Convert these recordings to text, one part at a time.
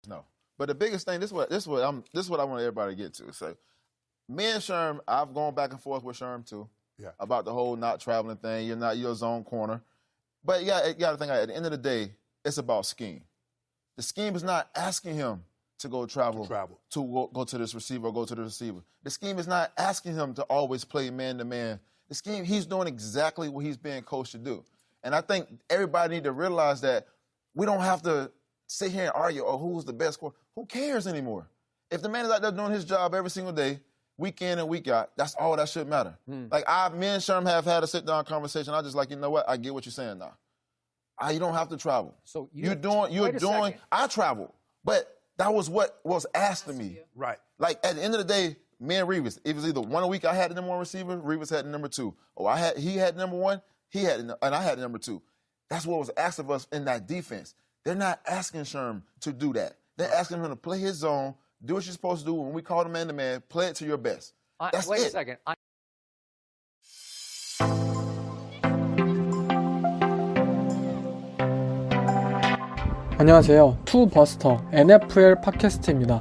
No. But the biggest thing, this is what I want everybody to get to. So me and Sherm, I've gone back and forth with Sherm too. Yeah. About the whole not traveling thing. You're a zone corner. But you got to think, at the end of the day, it's about scheme. The scheme is not asking him to go travel. To go to this receiver or go to the receiver. The scheme is not asking him to always play man-to-man. The scheme, he's doing exactly what he's being coached to do. And I think everybody need to realize that we don't have to sit here and argue, who's the best quarterback. Who cares anymore? If the man is out there doing his job every single day, week in and week out, that's all that should matter. Like, me and Sherm have had a sit-down conversation. I just like, you know what? I get what you're saying now. You don't have to travel. So you're doing. I travel, but that was what was asked of me. Right. Like, at the end of the day, me and Revis, it was either one a week I had the number one receiver, Revis had the number two. He had the number one, and I had the number two. That's what was asked of us in that defense. They're not asking Sherm to do that. They're asking him to play his zone, do what you're supposed to do. When we call the man-to-man, play it to your best. That's wait it. a second. 안녕하세요. 투버스터 NFL 팟캐스트입니다.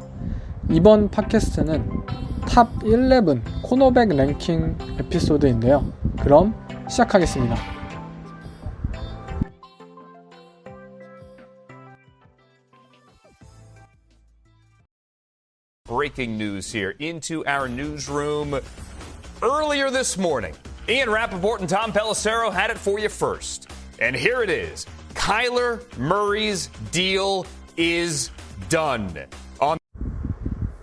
이번 팟캐스트는 탑 11 코너백 랭킹 에피소드인데요. 그럼 시작하겠습니다. Breaking news here into our newsroom earlier this morning. Ian Rappaport and Tom Pelissero had it for you first. And here it is. Kyler Murray's deal is done.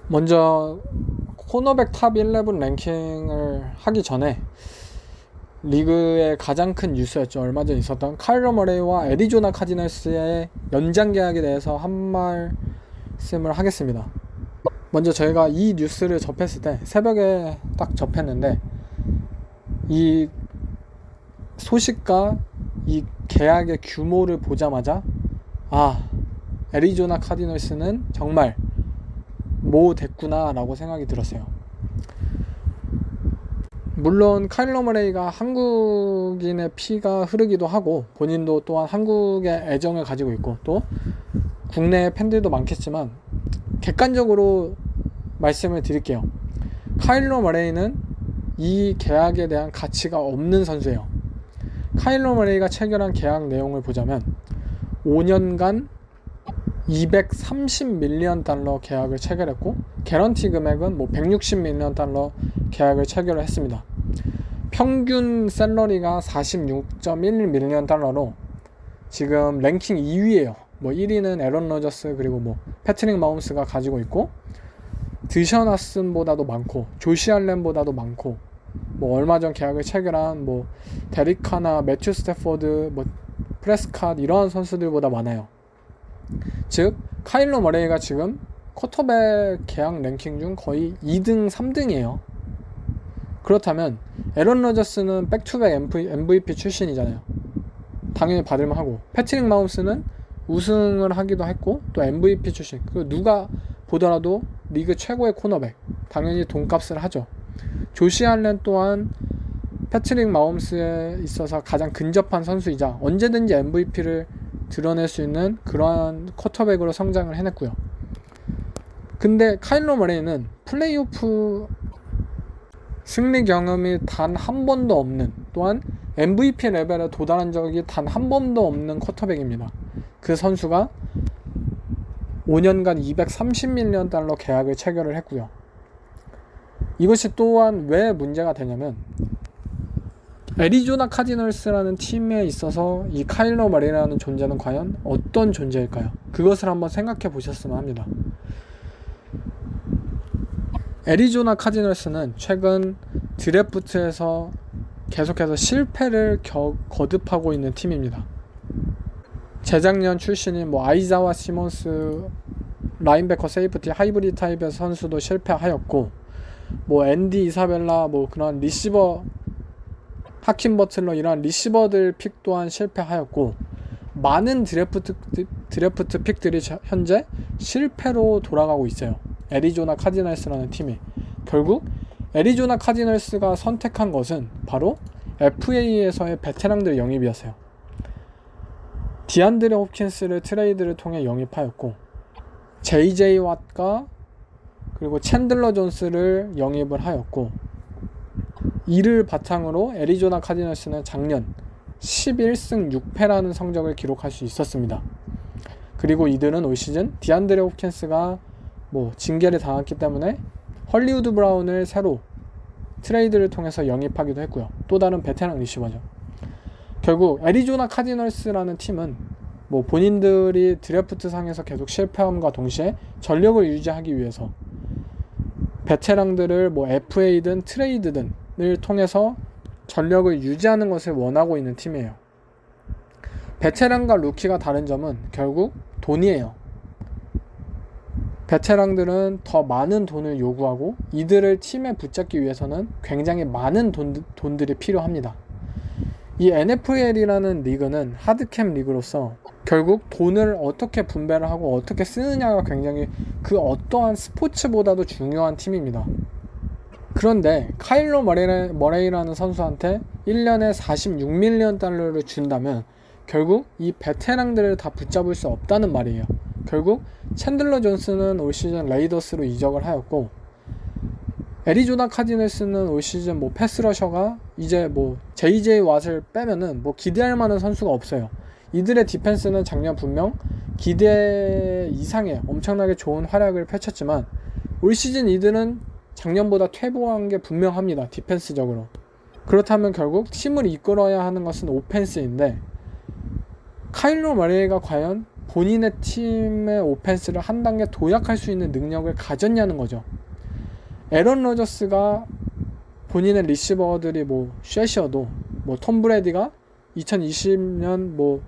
먼저 코너백 탑 11 랭킹을 하기 전에 리그의 가장 큰 뉴스였죠. 얼마 전 있었던 카일러 머레이와 애리조나 카디널스의 연장 계약에 대해서 한 말씀을 하겠습니다. 먼저 저희가 이 뉴스를 접했을 때 새벽에 딱 접했는데 이 소식과 이 계약의 규모를 보자마자 애리조나 카디널스는 정말 뭐 됐구나 라고 생각이 들었어요. 물론 카일러 머레이가 한국인의 피가 흐르기도 하고 본인도 또한 한국의 애정을 가지고 있고 또 국내 팬들도 많겠지만 객관적으로 말씀을 드릴게요. 카일러 머레이는 이 계약에 대한 가치가 없는 선수예요. 카일러 머레이가 체결한 계약 내용을 보자면 5년간 230밀리언 달러 계약을 체결했고 개런티 금액은 160밀리언 달러 계약을 체결을 했습니다. 평균 샐러리가 46.1밀리언 달러로 지금 랭킹 2위예요. 1위는 에런 로저스 그리고 패트릭 마홈스가 가지고 있고 드션 왓슨보다도 많고 조시 알렌보다도 많고 얼마 전 계약을 체결한 데릭 카나, 매튜 스태포드, 프레스캇 이러한 선수들보다 많아요. 즉 카일러 머레이가 지금 쿼터백 계약 랭킹 중 거의 2등, 3등이에요. 그렇다면 에런 로저스는 백투백 MVP 출신이잖아요. 당연히 받을만 하고 패트릭 마홈스는 우승을 하기도 했고 또 MVP 출신. 그리고 누가 보더라도 리그 최고의 코너백. 당연히 돈값을 하죠. 조시 알렌 또한 패트릭 마홈스에 있어서 가장 근접한 선수이자 언제든지 MVP를 드러낼 수 있는 그러한 쿼터백으로 성장을 해냈고요. 근데 카일러 머레이는 플레이오프 승리 경험이 단 한 번도 없는 또한 MVP 레벨에 도달한 적이 단 한 번도 없는 쿼터백입니다. 그 선수가 5년간 230밀리언 달러 계약을 체결을 했고요. 이것이 또한 왜 문제가 되냐면 애리조나 카디널스라는 팀에 있어서 이 카일러 머레이라는 존재는 과연 어떤 존재일까요? 그것을 한번 생각해 보셨으면 합니다. 애리조나 카디널스는 최근 드래프트에서 계속해서 실패를 거듭하고 있는 팀입니다. 재작년 출신인 아이자와 시몬스 라인베커 세이프티 하이브리드 타입의 선수도 실패하였고 앤디 이사벨라 그런 리시버 하킴 버틀러 이런 리시버들 픽 또한 실패하였고 많은 드래프트 픽들이 현재 실패로 돌아가고 있어요. 애리조나 카디널스라는 팀이 결국 애리조나 카디널스가 선택한 것은 바로 FA에서의 베테랑들 영입이었어요. 디안드레 홉킨스를 트레이드를 통해 영입하였고 JJ 왓과 그리고 챈들러 존스를 영입을 하였고, 이를 바탕으로 애리조나 카디널스는 작년 11승 6패라는 성적을 기록할 수 있었습니다. 그리고 이들은 올 시즌 디안드레 홉킨스가 징계를 당했기 때문에 헐리우드 브라운을 새로 트레이드를 통해서 영입하기도 했고요. 또 다른 베테랑 리시버죠. 결국 애리조나 카디널스라는 팀은 본인들이 드래프트 상에서 계속 실패함과 동시에 전력을 유지하기 위해서 베테랑들을 FA든 트레이드든을 통해서 전력을 유지하는 것을 원하고 있는 팀이에요. 베테랑과 루키가 다른 점은 결국 돈이에요. 베테랑들은 더 많은 돈을 요구하고 이들을 팀에 붙잡기 위해서는 굉장히 많은 돈들이 필요합니다. 이 NFL이라는 리그는 하드캡 리그로서 결국 돈을 어떻게 분배를 하고 어떻게 쓰느냐가 굉장히 그 어떠한 스포츠보다도 중요한 팀입니다. 그런데 카일러 머레이라는 선수한테 1년에 46밀리언 달러를 준다면 결국 이 베테랑들을 다 붙잡을 수 없다는 말이에요. 결국 챈들러 존스는 올 시즌 레이더스로 이적을 하였고, 애리조나 카디널스는 올 시즌 패스러셔가 이제 JJ 왓을 빼면은 기대할 만한 선수가 없어요. 이들의 디펜스는 작년 분명 기대 이상의 엄청나게 좋은 활약을 펼쳤지만 올 시즌 이들은 작년보다 퇴보한 게 분명합니다. 디펜스적으로. 그렇다면 결국 팀을 이끌어야 하는 것은 오펜스인데, 카일러 머레이가 과연 본인의 팀의 오펜스를 한 단계 도약할 수 있는 능력을 가졌냐는 거죠. 에런 로저스가 본인의 리시버들이 쉐셔도 톰 브래디가 2020년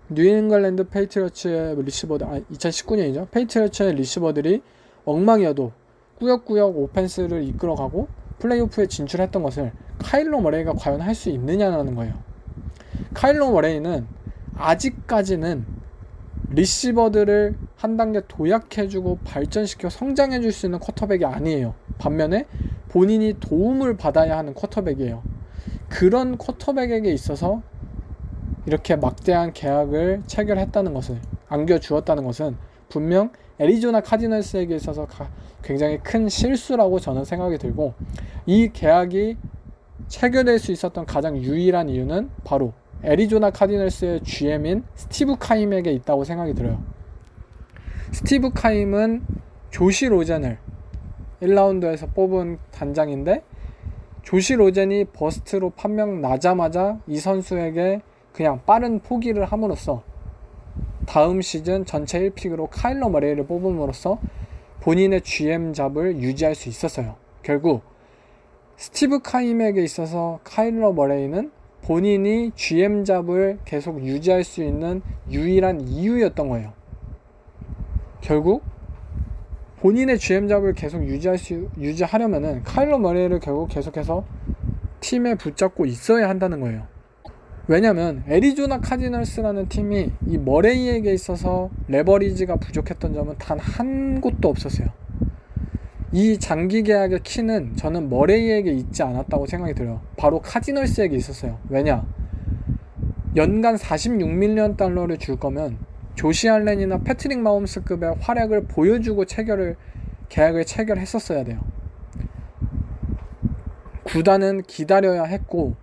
뉴잉글랜드 페이트리어츠의 리시버들 2019년이죠. 페이트리어츠의 리시버들이 엉망이어도 꾸역꾸역 오펜스를 이끌어가고 플레이오프에 진출했던 것을 카일러 머레이가 과연 할 수 있느냐는 거예요. 카일러 머레이는 아직까지는 리시버들을 한 단계 도약해주고 발전시켜 성장해줄 수 있는 쿼터백이 아니에요. 반면에 본인이 도움을 받아야 하는 쿼터백이에요. 그런 쿼터백에게 있어서 이렇게 막대한 계약을 체결했다는 것을, 안겨주었다는 것은 분명 애리조나 카디널스에게 있어서 굉장히 큰 실수라고 저는 생각이 들고, 이 계약이 체결될 수 있었던 가장 유일한 이유는 바로 애리조나 카디널스의 GM인 스티브 카임에게 있다고 생각이 들어요. 스티브 카임은 조시 로젠을 1라운드에서 뽑은 단장인데, 조시 로젠이 버스트로 판명 나자마자 이 선수에게 그냥 빠른 포기를 함으로써 다음 시즌 전체 1픽으로 카일러 머레이를 뽑음으로써 본인의 GM 잡을 유지할 수 있었어요. 결국 스티브 카임에게 있어서 카일러 머레이는 본인이 GM 잡을 계속 유지할 수 있는 유일한 이유였던 거예요. 결국 본인의 GM 잡을 계속 유지하려면은 카일러 머레이를 결국 계속해서 팀에 붙잡고 있어야 한다는 거예요. 왜냐면 애리조나 카디널스라는 팀이 이 머레이에게 있어서 레버리지가 부족했던 점은 단 한 곳도 없었어요. 이 장기 계약의 키는 저는 머레이에게 있지 않았다고 생각이 들어요. 바로 카디널스에게 있었어요. 왜냐? 연간 46밀리언 달러를 줄 거면 조시 알렌이나 패트릭 마홈스급의 활약을 보여주고 계약을 체결했었어야 돼요. 구단은 기다려야 했고,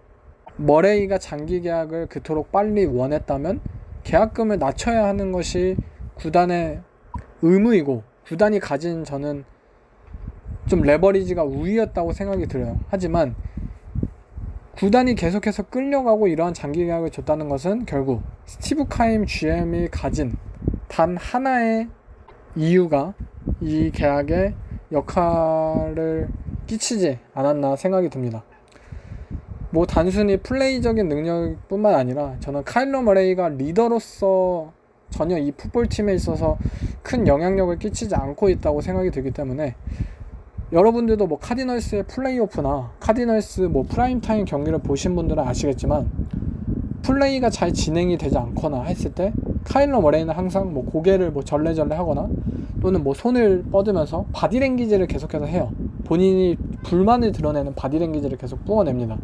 머레이가 장기 계약을 그토록 빨리 원했다면 계약금을 낮춰야 하는 것이 구단의 의무이고, 구단이 가진 저는 좀 레버리지가 우위였다고 생각이 들어요. 하지만 구단이 계속해서 끌려가고 이러한 장기 계약을 줬다는 것은 결국 스티브 카임 GM이 가진 단 하나의 이유가 이 계약에 역할을 끼치지 않았나 생각이 듭니다. 단순히 플레이적인 능력뿐만 아니라 저는 카일러 머레이가 리더로서 전혀 이 풋볼팀에 있어서 큰 영향력을 끼치지 않고 있다고 생각이 들기 때문에, 여러분들도 카디널스의 플레이오프나 카디널스 프라임타임 경기를 보신 분들은 아시겠지만, 플레이가 잘 진행이 되지 않거나 했을 때 카일러 머레이는 항상 고개를 절레절레 하거나 또는 손을 뻗으면서 바디랭귀지를 계속해서 해요. 본인이 불만을 드러내는 바디랭귀지를 계속 뿜어냅니다.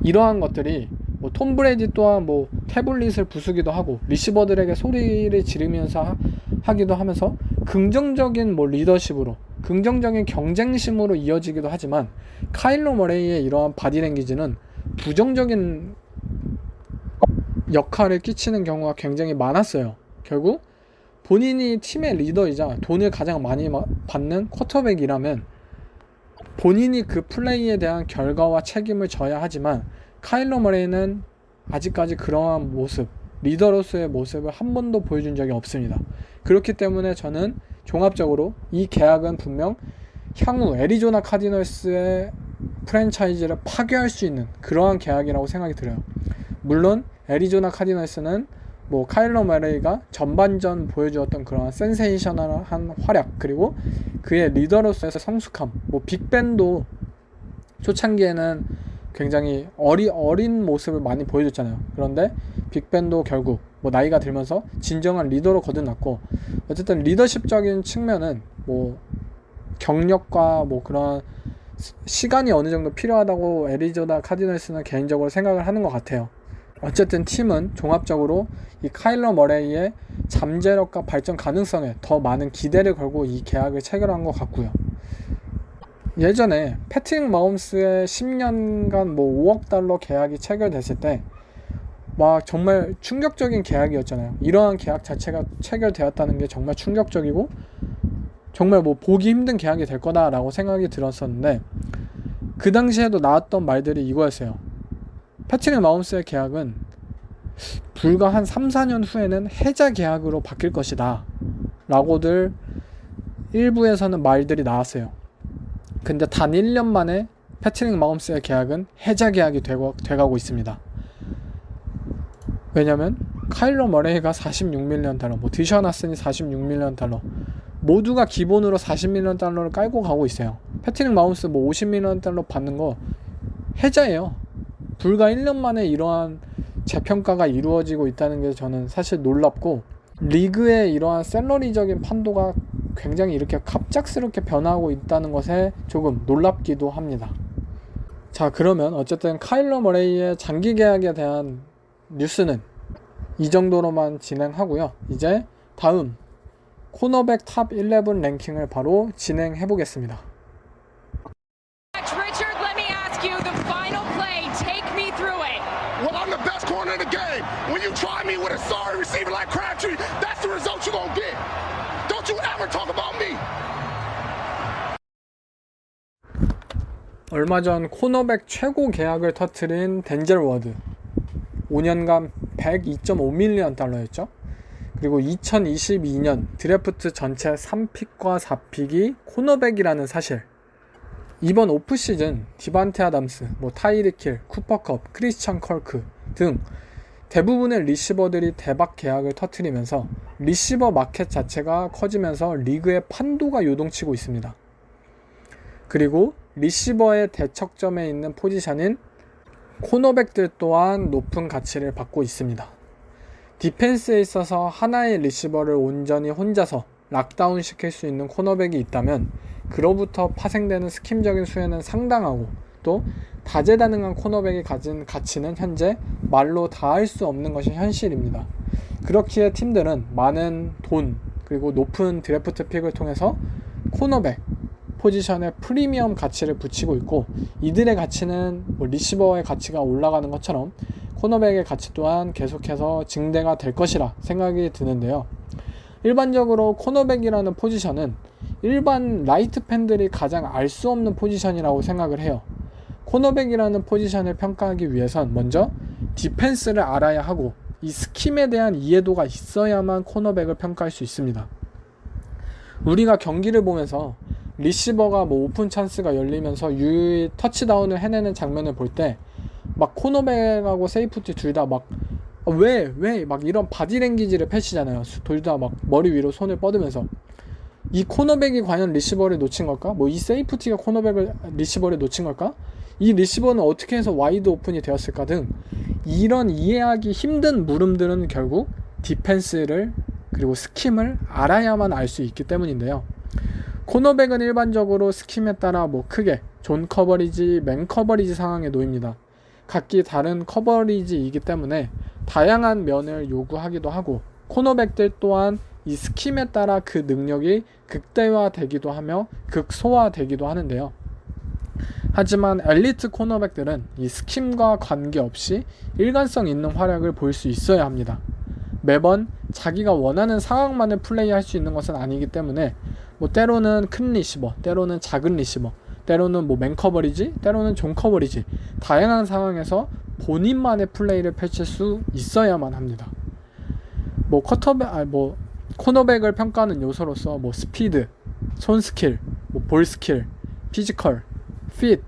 이러한 것들이 톰 브레이디 또한 태블릿을 부수기도 하고 리시버들에게 소리를 지르면서 하기도 하면서 긍정적인 뭐 리더십으로, 긍정적인 경쟁심으로 이어지기도 하지만 카일러 머레이의 이러한 바디랭귀지는 부정적인 역할을 끼치는 경우가 굉장히 많았어요. 결국 본인이 팀의 리더이자 돈을 가장 많이 받는 쿼터백이라면 본인이 그 플레이에 대한 결과와 책임을 져야 하지만 카일러 머레이는 아직까지 그러한 모습, 리더로서의 모습을 한 번도 보여준 적이 없습니다. 그렇기 때문에 저는 종합적으로 이 계약은 분명 향후 애리조나 카디널스의 프랜차이즈를 파괴할 수 있는 그러한 계약이라고 생각이 들어요. 물론 애리조나 카디널스는 뭐 카일러 머레이가 전반전 보여주었던 그런 센세이셔널한 활약, 그리고 그의 리더로서의 성숙함, 뭐 빅벤도 초창기에는 굉장히 어린 모습을 많이 보여줬잖아요. 그런데 빅벤도 결국 뭐 나이가 들면서 진정한 리더로 거듭났고, 어쨌든 리더십적인 측면은 뭐 경력과 뭐 그런 시간이 어느 정도 필요하다고 애리조나 카디널스는 개인적으로 생각을 하는 것 같아요. 어쨌든 팀은 종합적으로 이 카일러 머레이의 잠재력과 발전 가능성에 더 많은 기대를 걸고 이 계약을 체결한 것 같고요. 예전에 패트릭 마홈스의 10년간 뭐 5억 달러 계약이 체결됐을 때 막 정말 충격적인 계약이었잖아요. 이러한 계약 자체가 체결되었다는 게 정말 충격적이고 정말 뭐 보기 힘든 계약이 될 거다라고 생각이 들었었는데, 그 당시에도 나왔던 말들이 이거였어요. 패트릭 마홈스의 계약은 불과 한 3, 4년 후에는 해자 계약으로 바뀔 것이다 라고들 일부에서는 말들이 나왔어요. 근데 단 1년 만에 패트릭 마홈스의 계약은 해자 계약이 돼가고 있습니다. 왜냐면 카일러 머레이가 46밀리언 달러, 뭐 드션 하슨이 46밀리언 달러, 모두가 기본으로 40밀리언 달러를 깔고 가고 있어요. 패트릭 마홈스 뭐 50밀리언 달러 받는 거 해자예요. 불과 1년 만에 이러한 재평가가 이루어지고 있다는 게 저는 사실 놀랍고, 리그의 이러한 셀러리적인 판도가 굉장히 이렇게 갑작스럽게 변화하고 있다는 것에 조금 놀랍기도 합니다. 자, 그러면 어쨌든 카일러 머레이의 장기 계약에 대한 뉴스는 이 정도로만 진행하고요. 이제 다음 코너백 탑 11 랭킹을 바로 진행해 보겠습니다. Richard, let me ask you the final play. Take me through it. Well, I'm the best corner in the game. When you try me with a sorry receiver like Crabtree, that's the result you're going to get. Don't you ever talk about me. 얼마 전 코너백 최고 계약을 터뜨린 덴젤 워드, 5년간 102.5밀리언 달러였죠. 그리고 2022년 드래프트 전체 3픽과 4픽이 코너백이라는 사실. 이번 오프시즌 디반테 아담스, 뭐 타이릭 힐, 쿠퍼컵, 크리스찬 컬크 등 대부분의 리시버들이 대박 계약을 터뜨리면서 리시버 마켓 자체가 커지면서 리그의 판도가 요동치고 있습니다. 그리고 리시버의 대척점에 있는 포지션인 코너백들 또한 높은 가치를 받고 있습니다. 디펜스에 있어서 하나의 리시버를 온전히 혼자서 락다운 시킬 수 있는 코너백이 있다면 그로부터 파생되는 스킴적인 수혜는 상당하고, 또 다재다능한 코너백이 가진 가치는 현재 말로 다할 수 없는 것이 현실입니다. 그렇기에 팀들은 많은 돈 그리고 높은 드래프트 픽을 통해서 코너백 포지션에 프리미엄 가치를 붙이고 있고, 이들의 가치는 뭐 리시버의 가치가 올라가는 것처럼 코너백의 가치 또한 계속해서 증대가 될 것이라 생각이 드는데요. 일반적으로 코너백이라는 포지션은 일반 라이트 팬들이 가장 알 수 없는 포지션이라고 생각을 해요. 코너백이라는 포지션을 평가하기 위해선 먼저 디펜스를 알아야 하고 이 스킴에 대한 이해도가 있어야만 코너백을 평가할 수 있습니다. 우리가 경기를 보면서 리시버가 뭐 오픈 찬스가 열리면서 유유히 터치다운을 해내는 장면을 볼 때 막 코너백하고 세이프티 둘 다 막 왜 막 이런 바디랭귀지를 펼치잖아요. 둘 다 막 머리 위로 손을 뻗으면서 이 코너백이 과연 리시버를 놓친 걸까? 뭐 이 세이프티가 리시버를 놓친 걸까? 이 리시버는 어떻게 해서 와이드 오픈이 되었을까 등 이런 이해하기 힘든 물음들은 결국 디펜스를 그리고 스킴을 알아야만 알 수 있기 때문인데요. 코너백은 일반적으로 스킴에 따라 뭐 크게 존 커버리지, 맨 커버리지 상황에 놓입니다. 각기 다른 커버리지이기 때문에 다양한 면을 요구하기도 하고, 코너백들 또한 이 스킴에 따라 그 능력이 극대화되기도 하며 극소화되기도 하는데요. 하지만 엘리트 코너백들은 이 스킴과 관계없이 일관성 있는 활약을 보일 수 있어야 합니다. 매번 자기가 원하는 상황만을 플레이할 수 있는 것은 아니기 때문에 때로는 큰 리시버, 때로는 작은 리시버, 때로는 맨커버리지, 때로는 존커버리지, 다양한 상황에서 본인만의 플레이를 펼칠 수 있어야만 합니다. 코너백을 평가하는 요소로서 스피드, 손 스킬, 볼 스킬, 피지컬, 핏,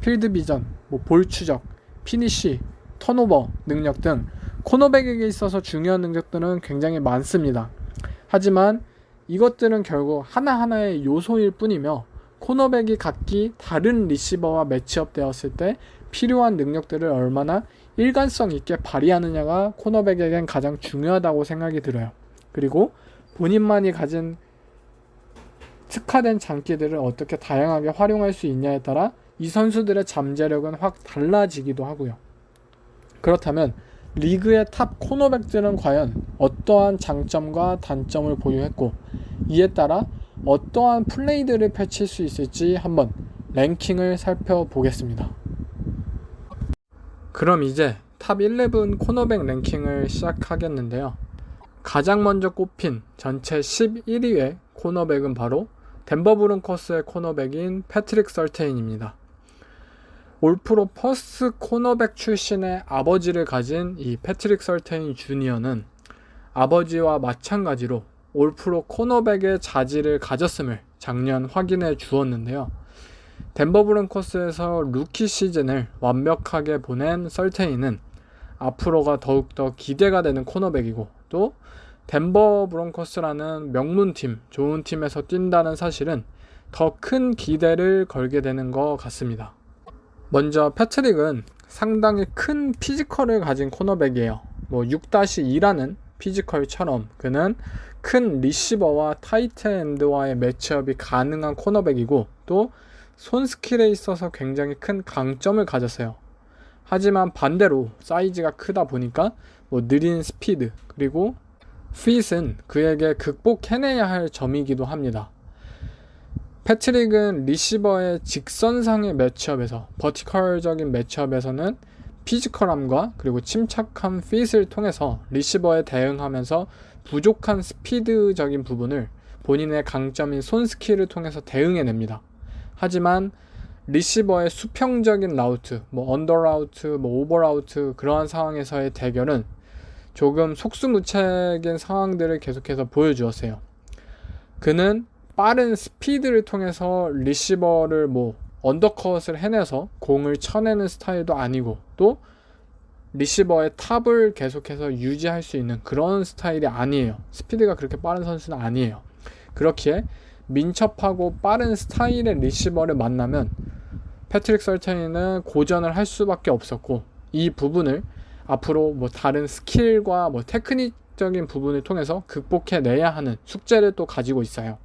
필드 비전, 볼 추적, 피니쉬, 턴오버 능력 등 코너백에게 있어서 중요한 능력들은 굉장히 많습니다. 하지만 이것들은 결국 하나하나의 요소일 뿐이며 코너백이 각기 다른 리시버와 매치업 되었을 때 필요한 능력들을 얼마나 일관성 있게 발휘하느냐가 코너백에겐 가장 중요하다고 생각이 들어요. 그리고 본인만이 가진 특화된 장기들을 어떻게 다양하게 활용할 수 있냐에 따라 이 선수들의 잠재력은 확 달라지기도 하고요. 그렇다면 리그의 탑 코너백들은 과연 어떠한 장점과 단점을 보유했고 이에 따라 어떠한 플레이들을 펼칠 수 있을지 한번 랭킹을 살펴보겠습니다. 그럼 이제 탑 11 코너백 랭킹을 시작하겠는데요. 가장 먼저 꼽힌 전체 11위의 코너백은 바로 덴버 브론코스의 코너백인 패트릭 설테인입니다. 올프로 퍼스트 코너백 출신의 아버지를 가진 이 패트릭 설테인 주니어는 아버지와 마찬가지로 올프로 코너백의 자질을 가졌음을 작년 확인해 주었는데요. 덴버 브론코스에서 루키 시즌을 완벽하게 보낸 설테인은 앞으로가 더욱더 기대가 되는 코너백이고 또 덴버 브론코스라는 명문팀, 좋은 팀에서 뛴다는 사실은 더 큰 기대를 걸게 되는 것 같습니다. 먼저 패트릭은 상당히 큰 피지컬을 가진 코너백이에요. 6-2라는 피지컬처럼 그는 큰 리시버와 타이트 엔드와의 매치업이 가능한 코너백이고 또 손 스킬에 있어서 굉장히 큰 강점을 가졌어요. 하지만 반대로 사이즈가 크다 보니까 느린 스피드 그리고 핏은 그에게 극복해내야 할 점이기도 합니다. 패트릭은 리시버의 직선상의 매치업에서 버티컬적인 매치업에서는 피지컬함과 그리고 침착한 핏을 통해서 리시버에 대응하면서 부족한 스피드적인 부분을 본인의 강점인 손 스킬을 통해서 대응해냅니다. 하지만 리시버의 수평적인 라우트, 언더라우트, 오버라우트 그러한 상황에서의 대결은 조금 속수무책인 상황들을 계속해서 보여주었어요. 그는 빠른 스피드를 통해서 리시버를 언더컷을 해내서 공을 쳐내는 스타일도 아니고 또 리시버의 탑을 계속해서 유지할 수 있는 그런 스타일이 아니에요. 스피드가 그렇게 빠른 선수는 아니에요. 그렇기에 민첩하고 빠른 스타일의 리시버를 만나면 패트릭 설테인은 고전을 할 수밖에 없었고 이 부분을 앞으로 다른 스킬과 테크닉적인 부분을 통해서 극복해내야 하는 숙제를 또 가지고 있어요.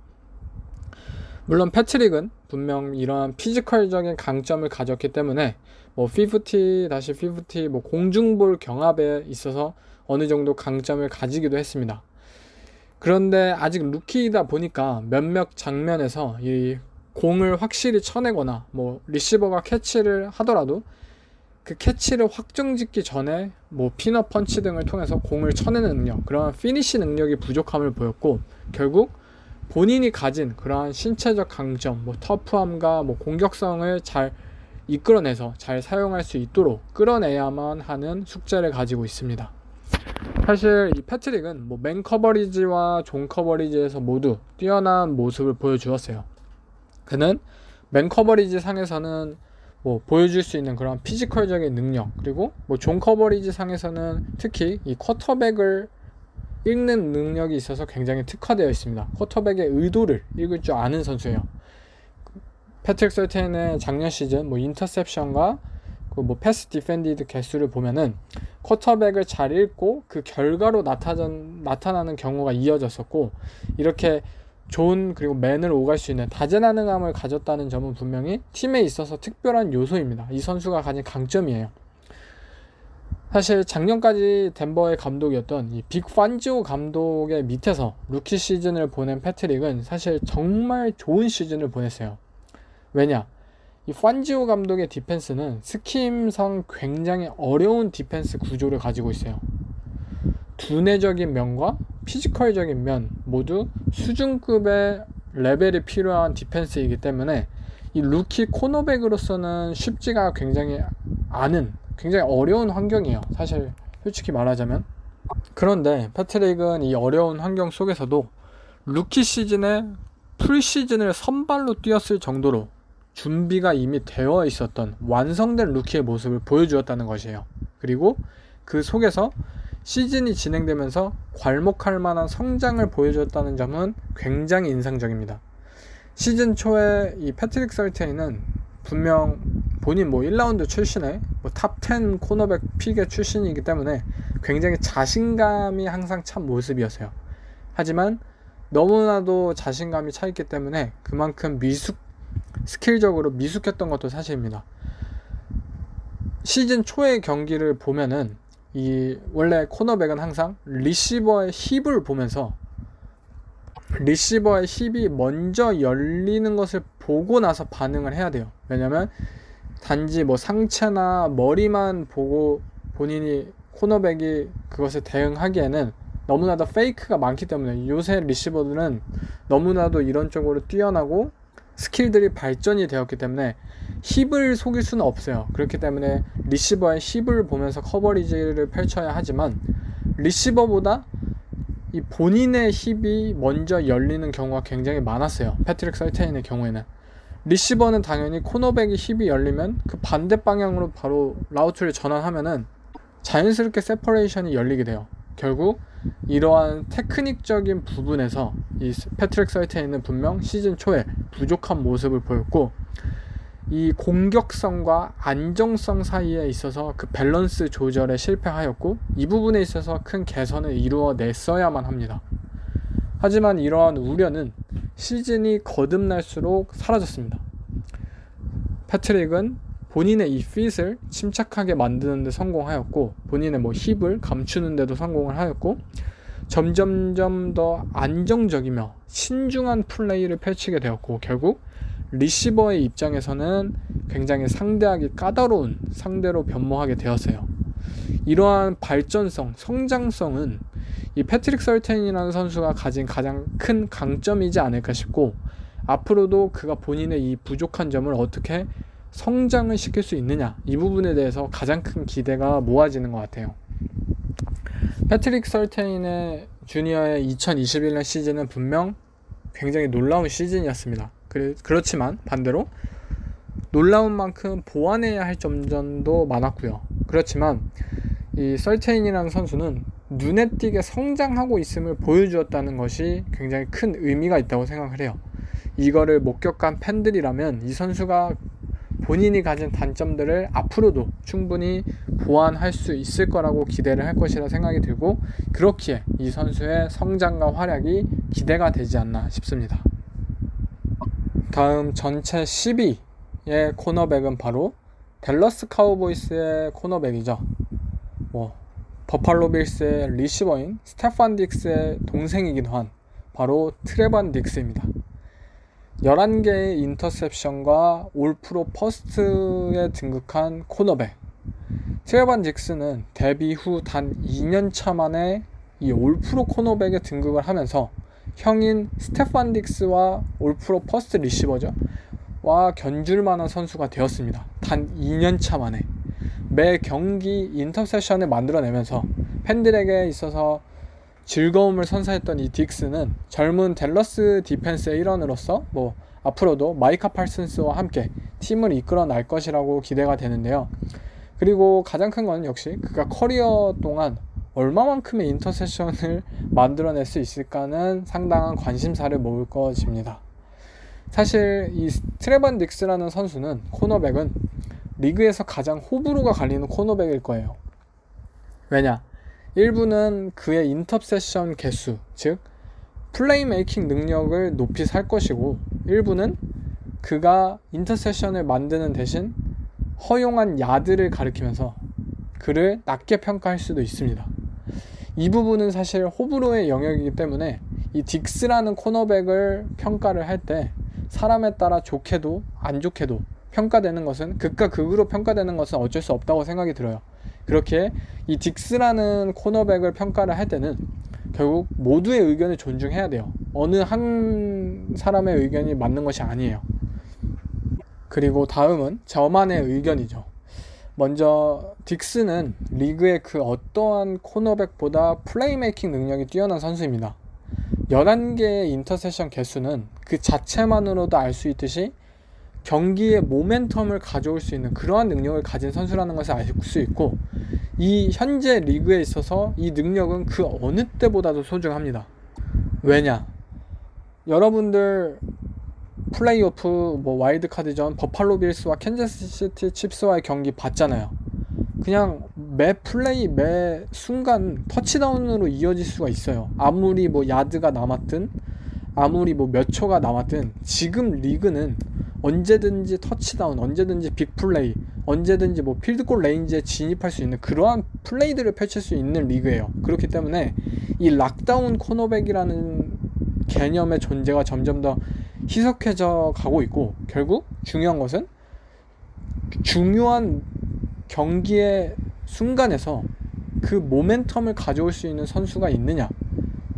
물론 패트릭은 분명 이러한 피지컬적인 강점을 가졌기 때문에 50-50 공중볼 경합에 있어서 어느 정도 강점을 가지기도 했습니다. 그런데 아직 루키이다 보니까 몇몇 장면에서 이 공을 확실히 쳐내거나 리시버가 캐치를 하더라도 그 캐치를 확정짓기 전에 피넛 펀치 등을 통해서 공을 쳐내는 능력, 그러한 피니시 능력이 부족함을 보였고 결국 본인이 가진 그러한 신체적 강점, 터프함과 공격성을 잘 이끌어내서 잘 사용할 수 있도록 끌어내야만 하는 숙제를 가지고 있습니다. 사실 이 패트릭은 맨 커버리지와 존 커버리지에서 모두 뛰어난 모습을 보여주었어요. 그는 맨 커버리지 상에서는 보여줄 수 있는 그런 피지컬적인 능력 그리고 존 커버리지 상에서는 특히 이 쿼터백을 읽는 능력이 있어서 굉장히 특화되어 있습니다. 쿼터백의 의도를 읽을 줄 아는 선수예요. 패트릭 설테인의 작년 시즌 인터셉션과 패스 디펜디드 개수를 보면은 쿼터백을 잘 읽고 그 결과로 나타나는 경우가 이어졌었고 이렇게 좋은 그리고 맨을 오갈 수 있는 다재다능함을 가졌다는 점은 분명히 팀에 있어서 특별한 요소입니다. 이 선수가 가진 강점이에요. 사실 작년까지 덴버의 감독이었던 이 빅 판지오 감독의 밑에서 루키 시즌을 보낸 패트릭은 사실 정말 좋은 시즌을 보냈어요. 왜냐? 이 판지오 감독의 디펜스는 스킴상 굉장히 어려운 디펜스 구조를 가지고 있어요. 두뇌적인 면과 피지컬적인 면 모두 수준급의 레벨이 필요한 디펜스이기 때문에 이 루키 코너백으로서는 쉽지가 굉장히 어려운 환경이에요. 사실 솔직히 말하자면. 그런데 패트릭은 이 어려운 환경 속에서도 루키 시즌에 프리시즌을 선발로 뛰었을 정도로 준비가 이미 되어 있었던 완성된 루키의 모습을 보여주었다는 것이에요. 그리고 그 속에서 시즌이 진행되면서 괄목할 만한 성장을 보여줬다는 점은 굉장히 인상적입니다. 시즌 초에 이 패트릭 서테인은 분명 본인 1라운드 출신의 탑10 코너백 픽의 출신이기 때문에 굉장히 자신감이 항상 찬 모습이었어요. 하지만 너무나도 자신감이 차 있기 때문에 그만큼 스킬적으로 미숙했던 것도 사실입니다. 시즌 초의 경기를 보면은 원래 코너백은 항상 리시버의 힙을 보면서 리시버의 힙이 먼저 열리는 것을 보고 나서 반응을 해야 돼요. 왜냐면 단지 상체나 머리만 보고 본인이 코너백이 그것에 대응하기에는 너무나도 페이크가 많기 때문에 요새 리시버들은 너무나도 이런 쪽으로 뛰어나고 스킬들이 발전이 되었기 때문에 힙을 속일 수는 없어요. 그렇기 때문에 리시버의 힙을 보면서 커버리지를 펼쳐야 하지만 리시버보다 이 본인의 힙이 먼저 열리는 경우가 굉장히 많았어요. 패트릭 서테인의 경우에는 리시버는 당연히 코너백이 힙이 열리면 그 반대 방향으로 바로 라우트를 전환하면은 자연스럽게 세퍼레이션이 열리게 돼요. 결국 이러한 테크닉적인 부분에서 이 패트릭 서테인은 분명 시즌 초에 부족한 모습을 보였고 이 공격성과 안정성 사이에 있어서 그 밸런스 조절에 실패하였고 이 부분에 있어서 큰 개선을 이루어냈어야만 합니다. 하지만 이러한 우려는 시즌이 거듭날수록 사라졌습니다. 패트릭은 본인의 이 핏을 침착하게 만드는 데 성공하였고 본인의 힙을 감추는 데도 성공을 하였고 점점점 더 안정적이며 신중한 플레이를 펼치게 되었고 결국 리시버의 입장에서는 굉장히 상대하기 까다로운 상대로 변모하게 되었어요. 이러한 발전성, 성장성은 이 패트릭 서테인이라는 선수가 가진 가장 큰 강점이지 않을까 싶고 앞으로도 그가 본인의 이 부족한 점을 어떻게 성장을 시킬 수 있느냐 이 부분에 대해서 가장 큰 기대가 모아지는 것 같아요. 패트릭 서테인의 주니어의 2021년 시즌은 분명 굉장히 놀라운 시즌이었습니다. 그렇지만 반대로 놀라운 만큼 보완해야 할 점도 많았고요. 그렇지만 이 서테인이라는 선수는 눈에 띄게 성장하고 있음을 보여주었다는 것이 굉장히 큰 의미가 있다고 생각을 해요. 이거를 목격한 팬들이라면 이 선수가 본인이 가진 단점들을 앞으로도 충분히 보완할 수 있을 거라고 기대를 할 것이라 생각이 들고 그렇기에 이 선수의 성장과 활약이 기대가 되지 않나 싶습니다. 다음 전체 10위의 코너백은 바로 댈러스 카우보이스의 코너백이죠. 버팔로 빌스의 리시버인 스테판 딕스의 동생이기도 한 바로 트레반 딕스입니다. 11개의 인터셉션과 올 프로 퍼스트에 등극한 코너백. 트레반 딕스는 데뷔 후 단 2년차 만에 이 올 프로 코너백에 등극을 하면서 형인 스테판 딕스와 올 프로 퍼스트 리시버죠. 와 견줄 만한 선수가 되었습니다. 단 2년차 만에. 매 경기 인터셉션을 만들어내면서 팬들에게 있어서 즐거움을 선사했던 이 딕스는 젊은 댈러스 디펜스의 일원으로서 앞으로도 마이카 팔슨스와 함께 팀을 이끌어 날 것이라고 기대가 되는데요. 그리고 가장 큰 건 역시 그가 커리어 동안 얼마만큼의 인터셉션을 만들어낼 수 있을까는 상당한 관심사를 모을 것입니다. 사실 이 트레반 딕스라는 선수는 코너백은 리그에서 가장 호불호가 갈리는 코너백일 거예요. 왜냐? 일부는 그의 인터셉션 개수, 즉 플레이메이킹 능력을 높이 살 것이고 일부는 그가 인터셉션을 만드는 대신 허용한 야드를 가리키면서 그를 낮게 평가할 수도 있습니다. 이 부분은 사실 호불호의 영역이기 때문에 이 딕스라는 코너백을 평가를 할 때 사람에 따라 좋게도 안 좋게도 평가되는 것은 극과 극으로 평가되는 것은 어쩔 수 없다고 생각이 들어요. 그렇게 이 딕스라는 코너백을 평가를 할 때는 결국 모두의 의견을 존중해야 돼요. 어느 한 사람의 의견이 맞는 것이 아니에요. 그리고 다음은 저만의 의견이죠. 먼저 딕스는 리그의 그 어떠한 코너백보다 플레이메이킹 능력이 뛰어난 선수입니다. 11개의 인터셉션 개수는 그 자체만으로도 알 수 있듯이 경기의 모멘텀을 가져올 수 있는 그러한 능력을 가진 선수라는 것을 알 수 있고, 이 현재 리그에 있어서 이 능력은 그 어느 때보다도 소중합니다. 왜냐? 여러분들 플레이오프 와일드카드전 버팔로 빌스와 캔자스시티 칩스와의 경기 봤잖아요. 그냥 매 플레이 매 순간 터치다운으로 이어질 수가 있어요. 아무리 야드가 남았든 아무리 몇 초가 남았든 지금 리그는 언제든지 터치다운, 언제든지 빅플레이, 언제든지 필드골 레인지에 진입할 수 있는 그러한 플레이들을 펼칠 수 있는 리그예요. 그렇기 때문에 이 락다운 코너백이라는 개념의 존재가 점점 더 희석해져 가고 있고, 결국 중요한 것은 중요한 경기의 순간에서 그 모멘텀을 가져올 수 있는 선수가 있느냐,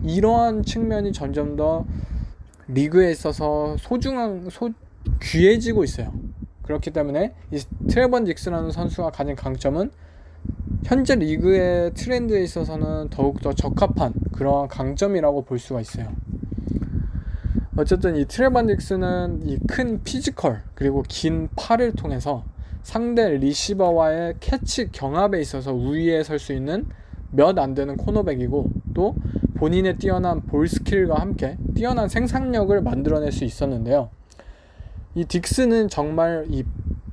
이러한 측면이 점점 더 리그에 있어서 귀해지고 있어요. 그렇기 때문에 이 트레번 딕스라는 선수가 가진 강점은 현재 리그의 트렌드에 있어서는 더욱더 적합한 그러한 강점이라고 볼 수가 있어요. 어쨌든 이 트레번 딕스는 이 큰 피지컬 그리고 긴 팔을 통해서 상대 리시버와의 캐치 경합에 있어서 우위에 설 수 있는 몇 안 되는 코너백이고, 또 본인의 뛰어난 볼 스킬과 함께 뛰어난 생산력을 만들어낼 수 있었는데요. 이 딕스는 정말 이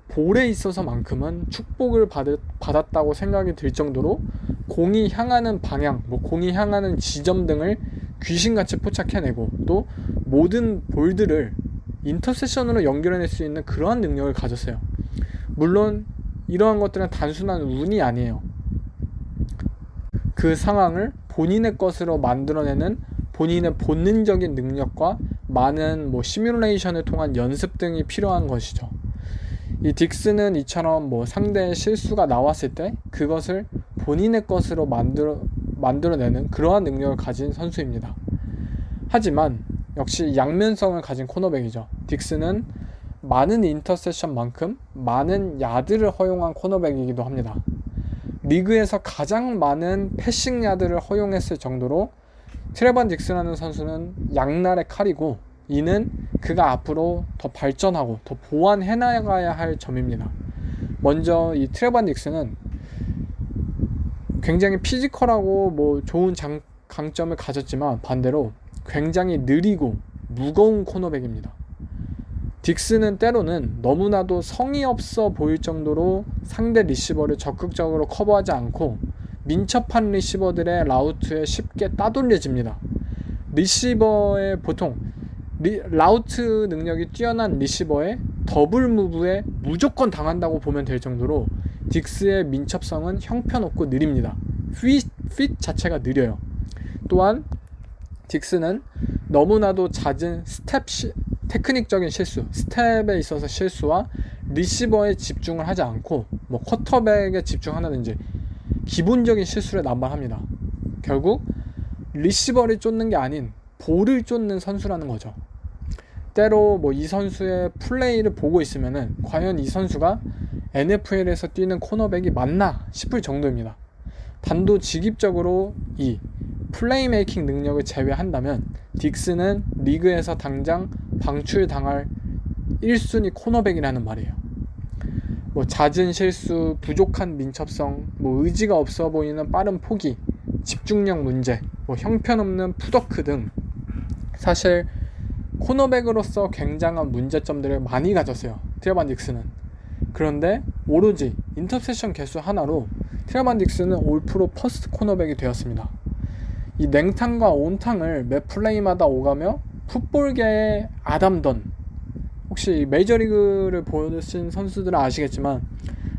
볼에 있어서만큼은 축복을 받았다고 생각이 들 정도로 공이 향하는 방향, 공이 향하는 지점 등을 귀신같이 포착해내고, 또 모든 볼들을 인터셉션으로 연결해낼 수 있는 그러한 능력을 가졌어요. 물론 이러한 것들은 단순한 운이 아니에요. 그 상황을 본인의 것으로 만들어내는 본인의 본능적인 능력과 많은 시뮬레이션을 통한 연습 등이 필요한 것이죠. 이 딕스는 이처럼 상대의 실수가 나왔을 때 그것을 본인의 것으로 만들어내는 그러한 능력을 가진 선수입니다. 하지만 역시 양면성을 가진 코너백이죠. 딕스는 많은 인터셉션만큼 많은 야드를 허용한 코너백이기도 합니다. 리그에서 가장 많은 패싱 야드를 허용했을 정도로 트레번 딕스라는 선수는 양날의 칼이고, 이는 그가 앞으로 더 발전하고 더 보완해 나가야 할 점입니다. 먼저 이 트레번 딕스는 굉장히 피지컬하고 좋은 강점을 가졌지만 반대로 굉장히 느리고 무거운 코너백입니다. 딕스는 때로는 너무나도 성의 없어 보일 정도로 상대 리시버를 적극적으로 커버하지 않고 민첩한 리시버들의 라우트에 쉽게 따돌려집니다. 리시버의 보통 라우트 능력이 뛰어난 리시버의 더블 무브에 무조건 당한다고 보면 될 정도로 딕스의 민첩성은 형편없고 느립니다. 핏 자체가 느려요. 또한 딕스는 너무나도 잦은 테크닉적인 실수, 스텝에 있어서 실수와 리시버에 집중을 하지 않고 쿼터백에 집중한다든지 기본적인 실수를 남발합니다. 결국 리시버를 쫓는 게 아닌 볼을 쫓는 선수라는 거죠. 때로 이 선수의 플레이를 보고 있으면은 과연 이 선수가 NFL에서 뛰는 코너백이 맞나 싶을 정도입니다. 단도직입적으로 이 플레이메이킹 능력을 제외한다면 딕스는 리그에서 당장 방출당할 1순위 코너백이라는 말이에요. 잦은 실수, 부족한 민첩성, 의지가 없어 보이는 빠른 포기, 집중력 문제, 형편없는 푸더크 등 사실 코너백으로서 굉장한 문제점들을 많이 가졌어요. 트레번 딕스는. 그런데 오로지 인터셉션 개수 하나로 트레번 딕스는 올 프로 퍼스트 코너백이 되었습니다. 이 냉탕과 온탕을 매 플레이마다 오가며 풋볼계의 아담 던, 혹시 메이저리그를 보신 선수들은 아시겠지만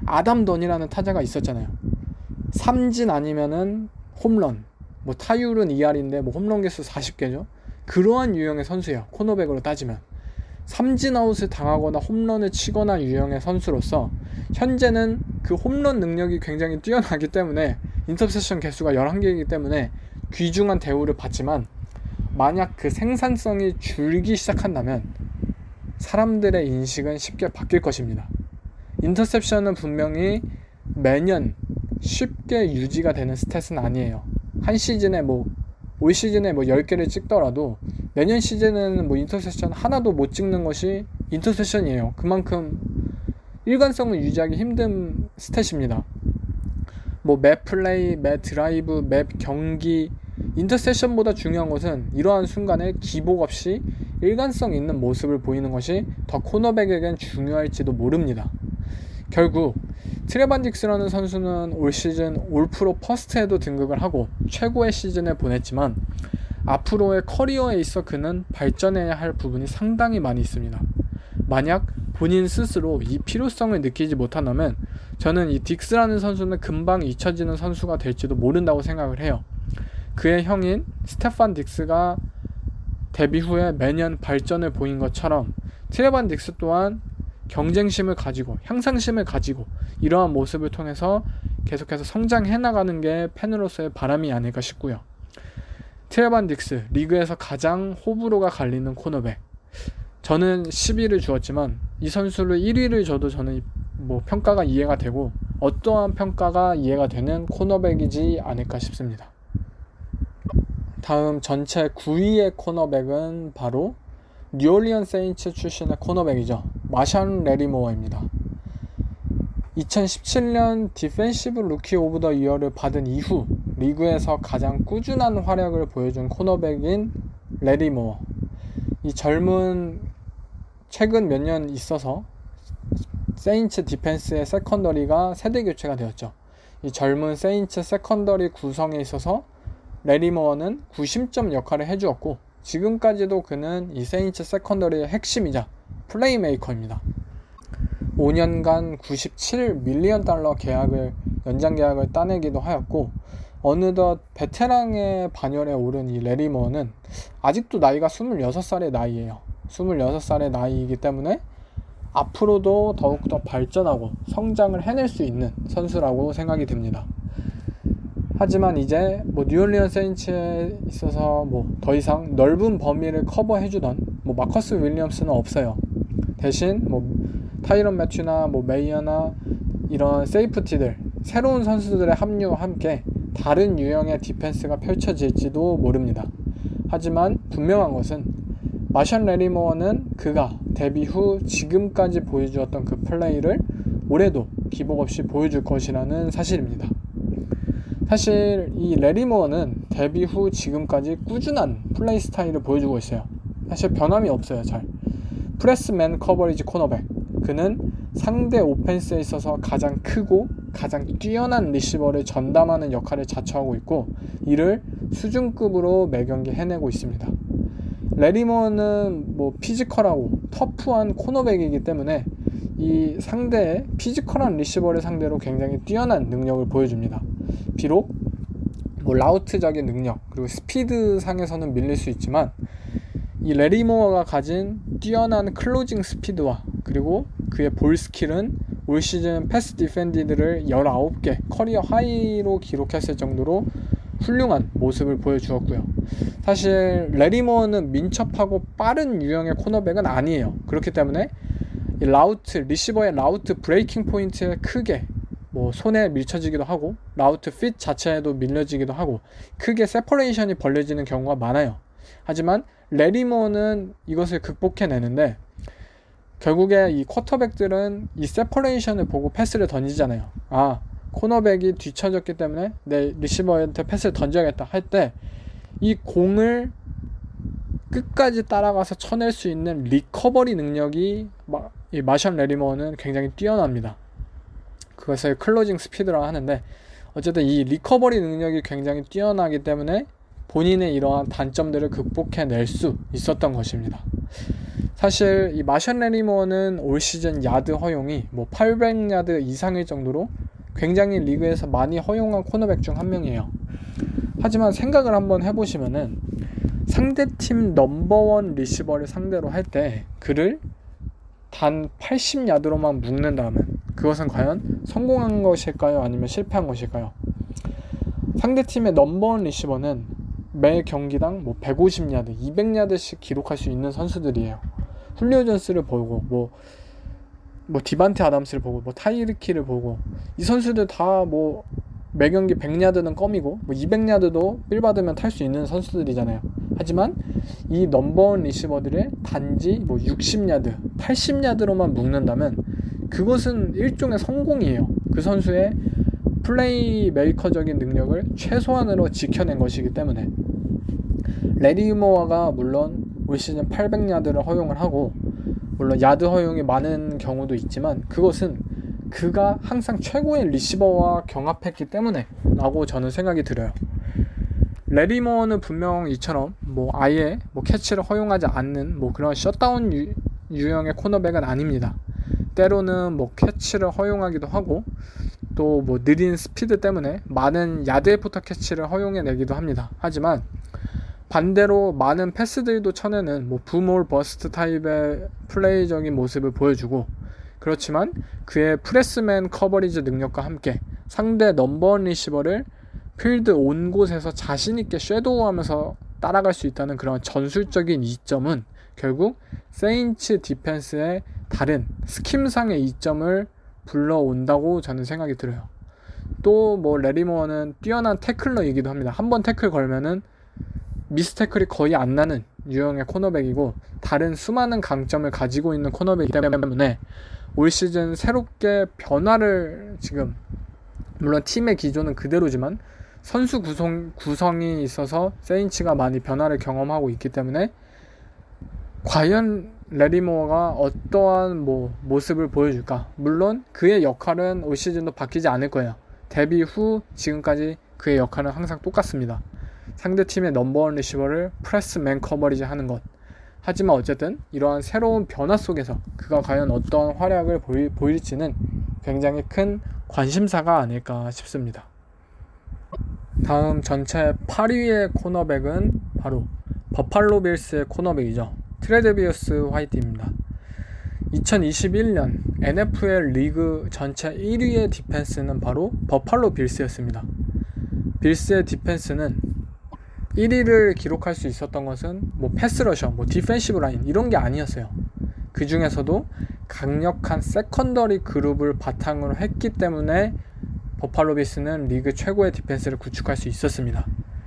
아담 던이라는 타자가 있었잖아요. 삼진 아니면은 홈런, 뭐 타율은 2할인데 뭐 홈런 개수 40개죠. 그러한 유형의 선수예요. 코너백으로 따지면. 삼진 아웃을 당하거나 홈런을 치거나 유형의 선수로서 현재는 그 홈런 능력이 굉장히 뛰어나기 때문에 인터셉션 개수가 11개이기 때문에 귀중한 대우를 받지만, 만약 그 생산성이 줄기 시작한다면 사람들의 인식은 쉽게 바뀔 것입니다. 인터셉션은 분명히 매년 쉽게 유지가 되는 스탯은 아니에요. 한 시즌에 올 시즌에 10개를 찍더라도 내년 시즌에는 인터셉션 하나도 못 찍는 것이 인터셉션이에요. 그만큼 일관성을 유지하기 힘든 스탯입니다. 매 플레이, 매 드라이브, 매 경기, 인터셉션보다 중요한 것은 이러한 순간에 기복 없이 일관성 있는 모습을 보이는 것이 더 코너백에겐 중요할지도 모릅니다. 결국 트레반 딕스라는 선수는 올 시즌 올 프로 퍼스트에도 등극을 하고 최고의 시즌을 보냈지만, 앞으로의 커리어에 있어 그는 발전해야 할 부분이 상당히 많이 있습니다. 만약 본인 스스로 이 필요성을 느끼지 못한다면 저는 이 딕스라는 선수는 금방 잊혀지는 선수가 될지도 모른다고 생각을 해요. 그의 형인 스테판 딕스가 데뷔 후에 매년 발전을 보인 것처럼 트레반 딕스 또한 경쟁심을 가지고 향상심을 가지고 이러한 모습을 통해서 계속해서 성장해 나가는 게 팬으로서의 바람이 아닐까 싶고요. 트레반 딕스, 리그에서 가장 호불호가 갈리는 코너백. 저는 10위를 주었지만 이 선수를 1위를 줘도 저는 평가가 이해가 되고 어떠한 평가가 이해가 되는 코너백이지 않을까 싶습니다. 다음 전체 9위의 코너백은 바로 뉴올리언 세인츠 출신의 코너백이죠. 마샨 레리모어입니다. 2017년 디펜시브 루키 오브 더 이어를 받은 이후 리그에서 가장 꾸준한 활약을 보여준 코너백인 레리모어. 이 젊은 최근 몇 년 있어서 세인츠 디펜스의 세컨더리가 세대 교체가 되었죠. 이 젊은 세인츠 세컨더리 구성에 있어서 레리모어는 구심점 역할을 해주었고 지금까지도 그는 이 세인츠 세컨더리의 핵심이자 플레이메이커입니다. 5년간 97밀리언 달러 연장 계약을 따내기도 하였고 어느덧 베테랑의 반열에 오른 이 레리모어는 아직도 나이가 26살의 나이예요. 26살의 나이이기 때문에 앞으로도 더욱더 발전하고 성장을 해낼 수 있는 선수라고 생각이 듭니다. 하지만 이제 뉴올리언 세인츠에 있어서 더 이상 넓은 범위를 커버해주던 마커스 윌리엄스는 없어요. 대신 타이런 매튜나 메이어나 이런 세이프티들, 새로운 선수들의 합류와 함께 다른 유형의 디펜스가 펼쳐질지도 모릅니다. 하지만 분명한 것은 마샨 레리모어는 그가 데뷔 후 지금까지 보여주었던 그 플레이를 올해도 기복 없이 보여줄 것이라는 사실입니다. 사실 이 레리모어는 데뷔 후 지금까지 꾸준한 플레이 스타일을 보여주고 있어요. 사실 변함이 없어요. 잘 프레스맨 커버리지 코너백. 그는 상대 오펜스에 있어서 가장 크고 가장 뛰어난 리시버를 전담하는 역할을 자처하고 있고 이를 수준급으로 매경기 해내고 있습니다. 레리모어는 피지컬하고 터프한 코너백이기 때문에 이 상대의 피지컬한 리시버를 상대로 굉장히 뛰어난 능력을 보여줍니다. 비록 라우트적인 능력 그리고 스피드 상에서는 밀릴 수 있지만 이 레리모어가 가진 뛰어난 클로징 스피드와 그리고 그의 볼 스킬은 올 시즌 패스 디펜디드를 19개 커리어 하이로 기록했을 정도로 훌륭한 모습을 보여주었고요. 사실 레리모어는 민첩하고 빠른 유형의 코너백은 아니에요. 그렇기 때문에 이 리시버의 라우트 브레이킹 포인트에 크게 손에 밀쳐지기도 하고 라우트 핏 자체에도 밀려지기도 하고 크게 세퍼레이션이 벌려지는 경우가 많아요. 하지만 레리모어는 이것을 극복해내는데 결국에 이 쿼터백들은 이 세퍼레이션을 보고 패스를 던지잖아요. 코너백이 뒤쳐졌기 때문에 내 리시버한테 패스를 던져야겠다 할 때 이 공을 끝까지 따라가서 쳐낼 수 있는 리커버리 능력이 이 마샨 레리모어는 굉장히 뛰어납니다. 그것을 클로징 스피드라고 하는데 어쨌든 이 리커버리 능력이 굉장히 뛰어나기 때문에 본인의 이러한 단점들을 극복해낼 수 있었던 것입니다. 사실 이 마샨 레리모어는 올 시즌 야드 허용이 800야드 이상일 정도로 굉장히 리그에서 많이 허용한 코너백 중 한 명이에요. 하지만 생각을 한번 해보시면은 상대팀 넘버원 리시버를 상대로 할 때 그를 단 80야드로만 묶는다면 그것은 과연 성공한 것일까요? 아니면 실패한 것일까요? 상대팀의 넘버원 리시버는 매 경기당 150야드, 200야드씩 기록할 수 있는 선수들이에요. 훌리오 존스를 보고 뭐 디반테 아담스를 보고 뭐 타이르키를 보고 이 선수들 다 뭐 매 경기 100야드는 껌이고 뭐 200야드도 빌 받으면 탈 수 있는 선수들이잖아요. 하지만 이 넘버원 리시버들을 단지 뭐 60야드, 80야드로만 묶는다면 그것은 일종의 성공이에요. 그 선수의 플레이 메이커적인 능력을 최소한으로 지켜낸 것이기 때문에 레리 모어가 물론 올 시즌 800야드를 허용을 하고 물론 야드 허용이 많은 경우도 있지만 그것은 그가 항상 최고의 리시버와 경합했기 때문에 라고 저는 생각이 들어요. 레리 모어는 분명 이처럼 뭐 아예 뭐 캐치를 허용하지 않는 뭐 그런 셧다운 유형의 코너백은 아닙니다. 때로는 뭐 캐치를 허용하기도 하고 또 뭐 느린 스피드 때문에 많은 야드의 포터 캐치를 허용해내기도 합니다. 하지만 반대로 많은 패스들도 쳐내는 뭐 붐올 버스트 타입의 플레이적인 모습을 보여주고 그렇지만 그의 프레스맨 커버리지 능력과 함께 상대 넘버원 리시버를 필드 온 곳에서 자신있게 섀도우하면서 따라갈 수 있다는 그런 전술적인 이점은 결국 세인츠 디펜스의 다른 스킴상의 이점을 불러온다고 저는 생각이 들어요. 또 뭐 레리 모어는 뛰어난 태클러이기도 합니다. 한번 태클 걸면은 미스 태클이 거의 안 나는 유형의 코너백이고 다른 수많은 강점을 가지고 있는 코너백이기 때문에 올 시즌 새롭게 변화를 지금 물론 팀의 기조는 그대로지만 선수 구성이 있어서 세인츠가 많이 변화를 경험하고 있기 때문에 과연 레리 모어가 어떠한 뭐 모습을 보여줄까? 물론 그의 역할은 올 시즌도 바뀌지 않을 거예요. 데뷔 후 지금까지 그의 역할은 항상 똑같습니다. 상대팀의 넘버원 리시버를 프레스맨 커버리지 하는 것. 하지만 어쨌든 이러한 새로운 변화 속에서 그가 과연 어떤 활약을 보일지는 굉장히 큰 관심사가 아닐까 싶습니다. 다음 전체 8위의 코너백은 바로 버팔로 빌스의 코너백이죠. 트레데비어스 화이트입니다. 2021년 NFL 리그 전체 1위의 디펜스는 바로 버팔로 빌스였습니다. 빌스의 디펜스는 1위를 기록할 수 있었던 것은 뭐 패스러셔, 뭐 디펜시브 라인 이런 게 아니었어요. 그 중에서도 강력한 세컨더리 그룹을 바탕으로 했기 때문에 버팔로 빌스는 리그 최고의 디펜스를 구축할 수 있었습니다.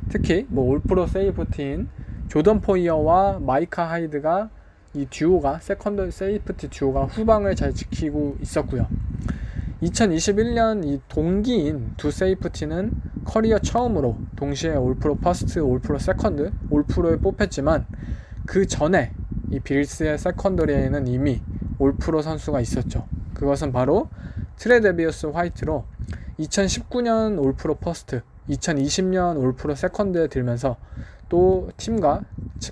특히 뭐 올프로 세이프티인 조던 포이어와 마이카 하이드가 이 듀오가 세컨더 세이프티 듀오가 후방을 잘 지키고 있었고요. 2021년 이 동기인 두 세이프티는 커리어 처음으로 동시에 올프로 퍼스트, 올프로 세컨드, 올프로에 뽑혔지만 그 전에 이 빌스의 세컨더리에는 이미 올프로 선수가 있었죠. 그것은 바로 트레데비어스 화이트로 2019년 올프로 퍼스트, 2020년 올프로 세컨드에 들면서 또 팀과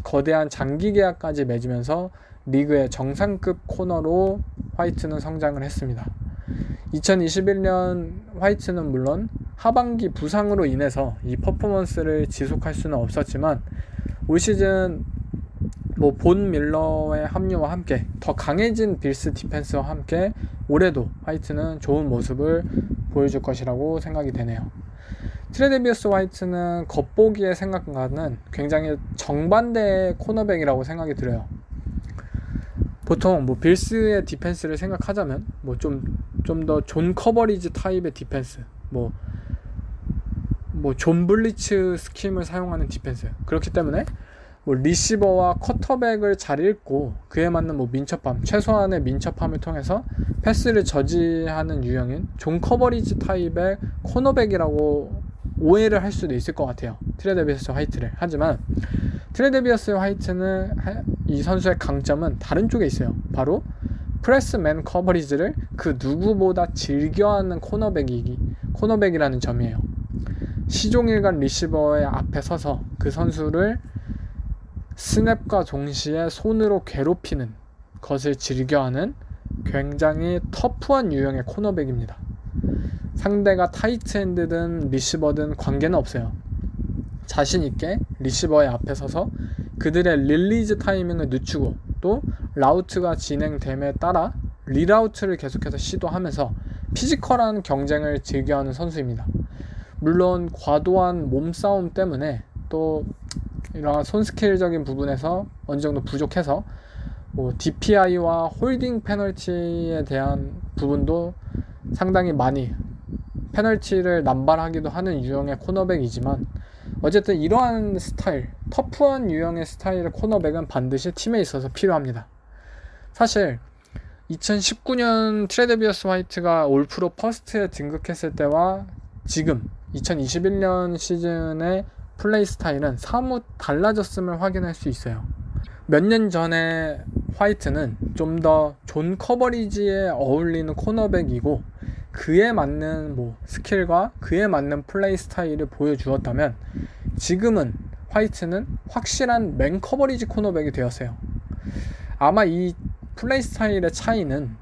거대한 장기 계약까지 맺으면서 리그의 정상급 코너로 화이트는 성장을 했습니다. 2021년 화이트는 물론 하반기 부상으로 인해서 이 퍼포먼스를 지속할 수는 없었지만 올 시즌 뭐 본 밀러의 합류와 함께 더 강해진 빌스 디펜스와 함께 올해도 화이트는 좋은 모습을 보여줄 것이라고 생각이 되네요. 트레데비어스 화이트는 겉보기의 생각과는 굉장히 정반대의 코너백이라고 생각이 들어요. 보통 뭐 빌스의 디펜스를 생각하자면 뭐 좀 더 존 커버리지 타입의 디펜스, 뭐 존 블리츠 스킴을 사용하는 디펜스. 그렇기 때문에 뭐 리시버와 쿼터백을 잘 읽고 그에 맞는 뭐 민첩함, 최소한의 민첩함을 통해서 패스를 저지하는 유형인 존 커버리지 타입의 코너백이라고 오해를 할 수도 있을 것 같아요. 트레데비어스 화이트를. 하지만 트레데비어스 화이트는 이 선수의 강점은 다른 쪽에 있어요. 바로 프레스맨 커버리지를 그 누구보다 즐겨하는 코너백이라는 점이에요. 시종일관 리시버의 앞에 서서 그 선수를 스냅과 동시에 손으로 괴롭히는 것을 즐겨하는 굉장히 터프한 유형의 코너백입니다. 상대가 타이트핸드든 리시버든 관계는 없어요. 자신있게 리시버의 앞에 서서 그들의 릴리즈 타이밍을 늦추고 또 라우트가 진행됨에 따라 리라우트를 계속해서 시도하면서 피지컬한 경쟁을 즐겨하는 선수입니다. 물론 과도한 몸싸움 때문에 또 이런 손스킬적인 부분에서 어느 정도 부족해서 DPI와 홀딩 페널티에 대한 부분도 상당히 많이 페널티를 남발하기도 하는 유형의 코너백이지만 어쨌든 이러한 스타일, 터프한 유형의 스타일의 코너백은 반드시 팀에 있어서 필요합니다. 사실 2019년 트레데비어스 화이트가 올프로 퍼스트에 등극했을 때와 지금 2021년 시즌의 플레이 스타일은 사뭇 달라졌음을 확인할 수 있어요. 몇 년 전에 화이트는 좀 더 존 커버리지에 어울리는 코너백이고 그에 맞는 스킬과 그에 맞는 플레이 스타일을 보여주었다면 지금은 화이트는 확실한 맨 커버리지 코너백이 되었어요. 아마 이 플레이 스타일의 차이는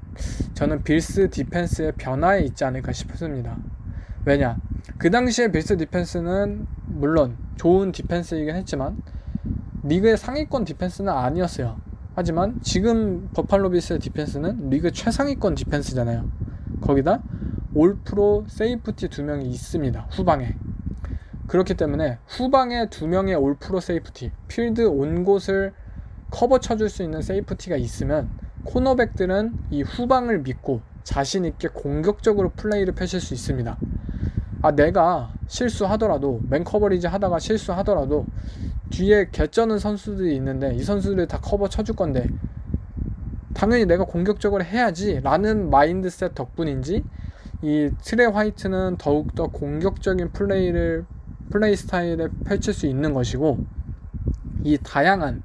저는 빌스 디펜스의 변화에 있지 않을까 싶습니다. 왜냐? 그 당시에 빌스 디펜스는 물론 좋은 디펜스이긴 했지만 리그의 상위권 디펜스는 아니었어요. 하지만 지금 버팔로 빌스의 디펜스는 리그 최상위권 디펜스잖아요. 거기다 올 프로 세이프티 2명이 있습니다. 후방에. 그렇기 때문에 후방에 2명의 올 프로 세이프티, 필드 온 곳을 커버 쳐줄 수 있는 세이프티가 있으면 코너백들은 이 후방을 믿고 자신있게 공격적으로 플레이를 펼칠 수 있습니다. 내가 실수하더라도 맨 커버리지 하다가 실수하더라도 뒤에 개쩌는 선수들이 있는데 이 선수들이 다 커버 쳐줄 건데 당연히 내가 공격적으로 해야지 라는 마인드셋 덕분인지 이 트레 화이트는 더욱더 공격적인 플레이 스타일을 펼칠 수 있는 것이고 이 다양한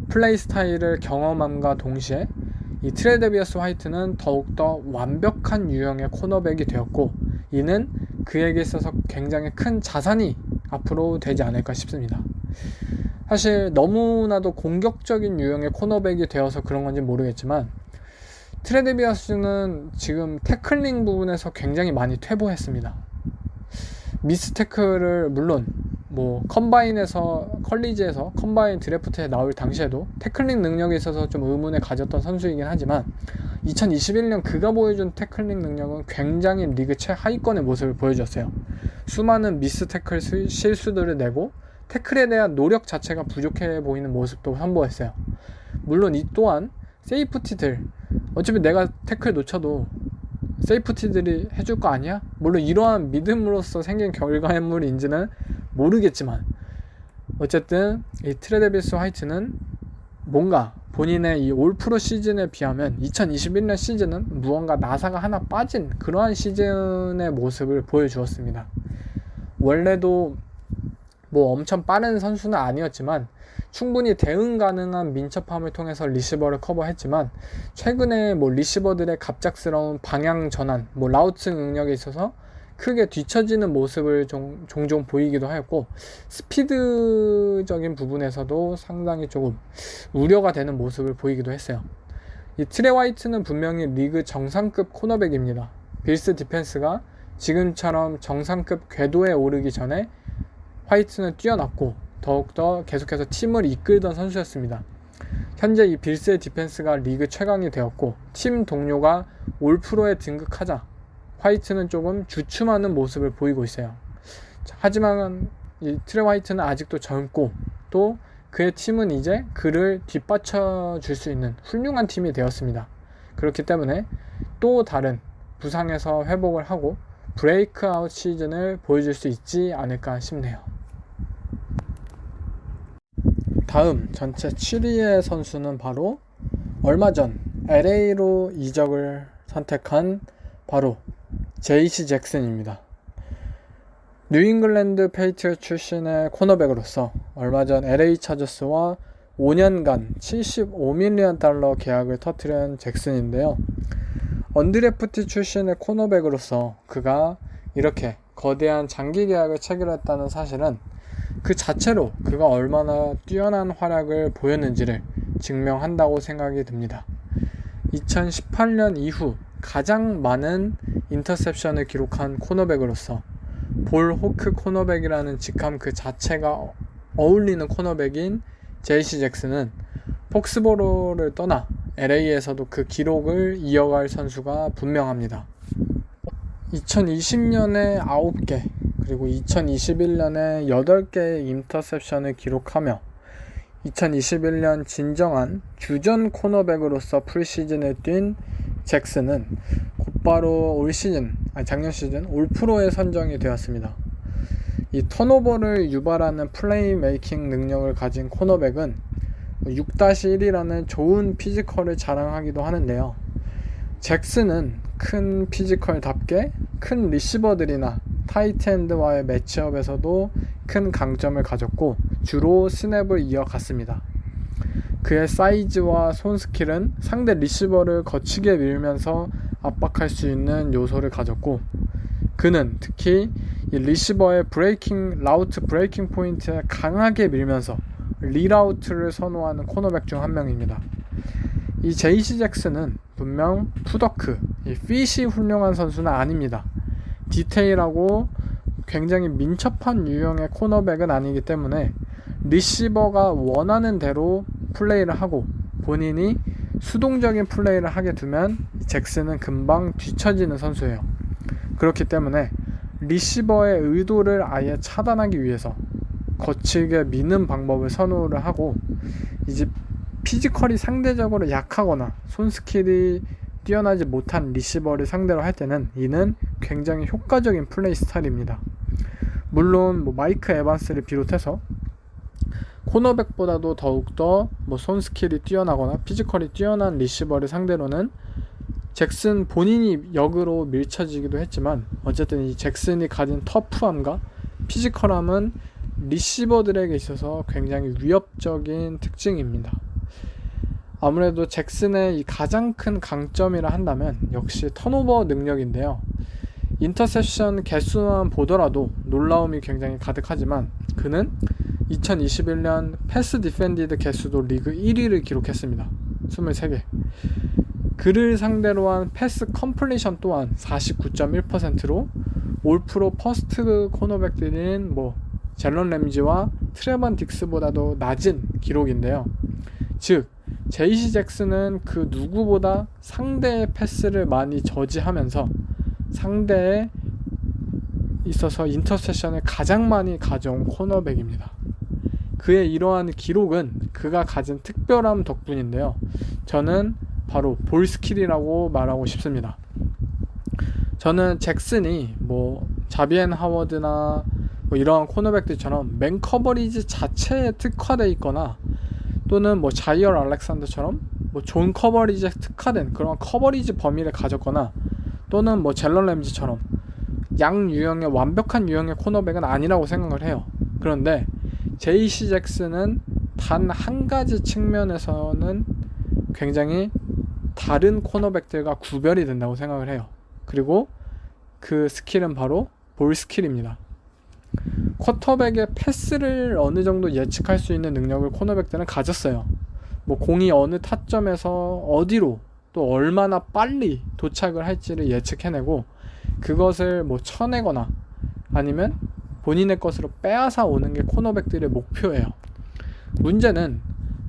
플레이 스타일을 경험함과 동시에 이 트레데비어스 화이트는 더욱더 완벽한 유형의 코너백이 되었고 이는 그에게 있어서 굉장히 큰 자산이 앞으로 되지 않을까 싶습니다. 사실 너무나도 공격적인 유형의 코너백이 되어서 그런 건지 모르겠지만 트레데비어스는 지금 태클링 부분에서 굉장히 많이 퇴보했습니다. 미스 태클을 물론 컬리지에서 컴바인 드래프트에 나올 당시에도 태클링 능력에 있어서 좀 의문을 가졌던 선수이긴 하지만 2021년 그가 보여준 태클링 능력은 굉장히 리그 최하위권의 모습을 보여줬어요. 수많은 미스 태클 실수들을 내고 태클에 대한 노력 자체가 부족해 보이는 모습도 선보였어요. 물론 이 또한 세이프티들, 어차피 내가 태클 놓쳐도 세이프티들이 해줄 거 아니야? 물론 이러한 믿음으로써 생긴 결과물인지는 모르겠지만 어쨌든 이 트레데비스 화이트는 뭔가 본인의 이 올 프로 시즌에 비하면 2021년 시즌은 무언가 나사가 하나 빠진 그러한 시즌의 모습을 보여주었습니다. 원래도 엄청 빠른 선수는 아니었지만 충분히 대응 가능한 민첩함을 통해서 리시버를 커버했지만 최근에 리시버들의 갑작스러운 방향 전환, 라우트 능력에 있어서 크게 뒤처지는 모습을 종종 보이기도 하였고 스피드적인 부분에서도 상당히 조금 우려가 되는 모습을 보이기도 했어요. 이 트레 화이트는 분명히 리그 정상급 코너백입니다. 빌스 디펜스가 지금처럼 정상급 궤도에 오르기 전에 화이트는 뛰어났고 더욱더 계속해서 팀을 이끌던 선수였습니다. 현재 이 빌스의 디펜스가 리그 최강이 되었고 팀 동료가 올 프로에 등극하자 화이트는 조금 주춤하는 모습을 보이고 있어요. 하지만 이 트레 화이트는 아직도 젊고 또 그의 팀은 이제 그를 뒷받쳐 줄 수 있는 훌륭한 팀이 되었습니다. 그렇기 때문에 또 다른 부상에서 회복을 하고 브레이크아웃 시즌을 보여줄 수 있지 않을까 싶네요. 다음 전체 7위의 선수는 바로 얼마 전 LA로 이적을 선택한 바로 제이시 잭슨입니다. 뉴잉글랜드 페이트리엇 출신의 코너백으로서 얼마 전 LA 차저스와 5년간 $75밀리언 계약을 터뜨린 잭슨인데요. 언드래프트 출신의 코너백으로서 그가 이렇게 거대한 장기 계약을 체결했다는 사실은 그 자체로 그가 얼마나 뛰어난 활약을 보였는지를 증명한다고 생각이 듭니다. 2018년 이후 가장 많은 인터셉션을 기록한 코너백으로서 볼 호크 코너백이라는 직함 그 자체가 어울리는 코너백인 제이시 잭슨은 폭스보로를 떠나 LA에서도 그 기록을 이어갈 선수가 분명합니다. 2020년에 9개 그리고 2021년에 8개의 인터셉션을 기록하며 2021년 진정한 주전 코너백으로서 풀시즌을 뛴 잭슨은 곧바로 작년 시즌 올프로에 선정이 되었습니다. 이 턴오버를 유발하는 플레이메이킹 능력을 가진 코너백은 6-1이라는 좋은 피지컬을 자랑하기도 하는데요. 잭슨은 큰 피지컬답게 큰 리시버들이나 타이트엔드와의 매치업에서도 큰 강점을 가졌고 주로 스냅을 이어갔습니다. 그의 사이즈와 손 스킬은 상대 리시버를 거치게 밀면서 압박할 수 있는 요소를 가졌고 그는 특히 이 리시버의 라우트 브레이킹 포인트에 강하게 밀면서 리라우트를 선호하는 코너백 중 한 명입니다. 이 제이시 잭슨은 분명 푸더크, 핏이 훌륭한 선수는 아닙니다. 디테일하고 굉장히 민첩한 유형의 코너백은 아니기 때문에 리시버가 원하는 대로 플레이를 하고 본인이 수동적인 플레이를 하게 두면 잭슨은 금방 뒤처지는 선수예요. 그렇기 때문에 리시버의 의도를 아예 차단하기 위해서 거칠게 미는 방법을 선호를 하고 이제 피지컬이 상대적으로 약하거나 손 스킬이 뛰어나지 못한 리시버를 상대로 할 때는 이는 굉장히 효과적인 플레이 스타일입니다. 물론 마이크 에반스를 비롯해서 코너백보다도 더욱더 손 스킬이 뛰어나거나 피지컬이 뛰어난 리시버를 상대로는 잭슨 본인이 역으로 밀쳐지기도 했지만 어쨌든 이 잭슨이 가진 터프함과 피지컬함은 리시버들에게 있어서 굉장히 위협적인 특징입니다. 아무래도 잭슨의 이 가장 큰 강점이라 한다면 역시 턴오버 능력인데요. 인터셉션 개수만 보더라도 놀라움이 굉장히 가득하지만 그는 2021년 패스 디펜디드 개수도 리그 1위를 기록했습니다. 23개. 그를 상대로 한 패스 컴플리션 또한 49.1%로 올프로 퍼스트 코너백들인 젤런 램지와 트레번 딕스보다도 낮은 기록인데요. 즉 제이시 잭슨은 그 누구보다 상대의 패스를 많이 저지하면서 상대에 있어서 인터셉션을 가장 많이 가져온 코너백입니다. 그의 이러한 기록은 그가 가진 특별함 덕분인데요. 저는 바로 볼 스킬이라고 말하고 싶습니다. 저는 잭슨이 자비엔 하워드나 이러한 코너백들처럼 맨 커버리지 자체에 특화되어 있거나 또는 자이얼 알렉산더처럼 존 커버리지에 특화된 그런 커버리지 범위를 가졌거나 또는 젤런 램지처럼 양 유형의 완벽한 유형의 코너백은 아니라고 생각을 해요. 그런데 제이시 잭슨은 단 한 가지 측면에서는 굉장히 다른 코너백들과 구별이 된다고 생각을 해요. 그리고 그 스킬은 바로 볼 스킬입니다. 쿼터백의 패스를 어느 정도 예측할 수 있는 능력을 코너백들은 가졌어요. 공이 어느 타점에서 어디로 또 얼마나 빨리 도착을 할지를 예측해내고 그것을 쳐내거나 아니면 본인의 것으로 빼앗아 오는 게 코너백들의 목표예요. 문제는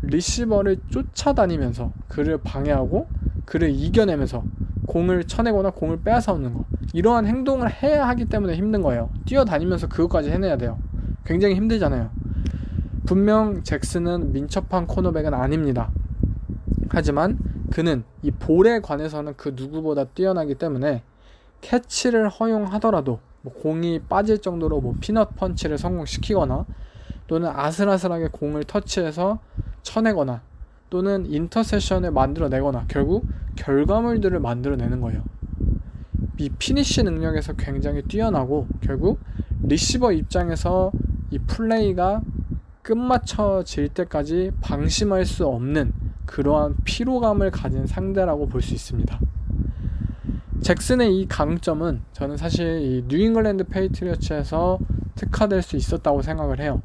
리시버를 쫓아다니면서 그를 방해하고 그를 이겨내면서 공을 쳐내거나 공을 빼앗아 오는 거, 이러한 행동을 해야 하기 때문에 힘든 거예요. 뛰어다니면서 그것까지 해내야 돼요. 굉장히 힘들잖아요. 분명 잭슨은 민첩한 코너백은 아닙니다. 하지만 그는 이 볼에 관해서는 그 누구보다 뛰어나기 때문에 캐치를 허용하더라도 공이 빠질 정도로 피넛 펀치를 성공시키거나 또는 아슬아슬하게 공을 터치해서 쳐내거나 또는 인터셉션을 만들어내거나 결국 결과물들을 만들어내는 거예요. 이 피니쉬 능력에서 굉장히 뛰어나고 결국 리시버 입장에서 이 플레이가 끝마쳐질 때까지 방심할 수 없는 그러한 피로감을 가진 상대라고 볼 수 있습니다. 잭슨의 이 강점은 저는 사실 이 뉴잉글랜드 페이트리어츠에서 특화될 수 있었다고 생각을 해요.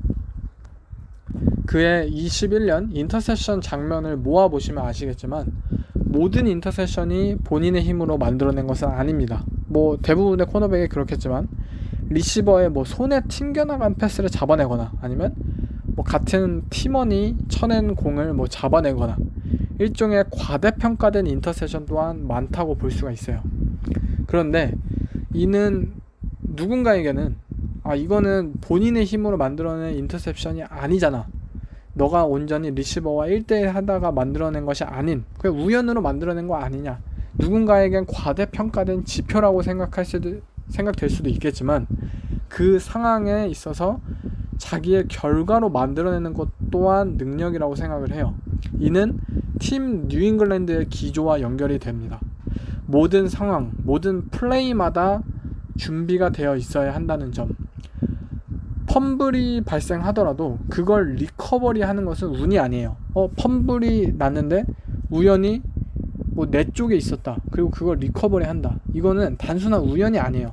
그의 21년 인터셉션 장면을 모아보시면 아시겠지만 모든 인터셉션이 본인의 힘으로 만들어낸 것은 아닙니다. 뭐 대부분의 코너백이 그렇겠지만 리시버의 뭐 손에 튕겨나간 패스를 잡아내거나 아니면 뭐 같은 팀원이 쳐낸 공을 뭐 잡아내거나 일종의 과대평가된 인터셉션 또한 많다고 볼 수가 있어요. 그런데 이는 누군가에게는 이거는 본인의 힘으로 만들어낸 인터셉션이 아니잖아. 너가 온전히 리시버와 1대1 하다가 만들어낸 것이 아닌 그냥 우연으로 만들어낸 거 아니냐. 누군가에겐 과대평가된 지표라고 생각될 수도 있겠지만 그 상황에 있어서 자기의 결과로 만들어내는 것 또한 능력이라고 생각을 해요. 이는 팀 뉴잉글랜드의 기조와 연결이 됩니다. 모든 상황, 모든 플레이마다 준비가 되어 있어야 한다는 점. 펌블이 발생하더라도 그걸 리커버리 하는 것은 운이 아니에요. 펌블이 났는데 우연히 뭐 내 쪽에 있었다. 그리고 그걸 리커버리 한다. 이거는 단순한 우연이 아니에요.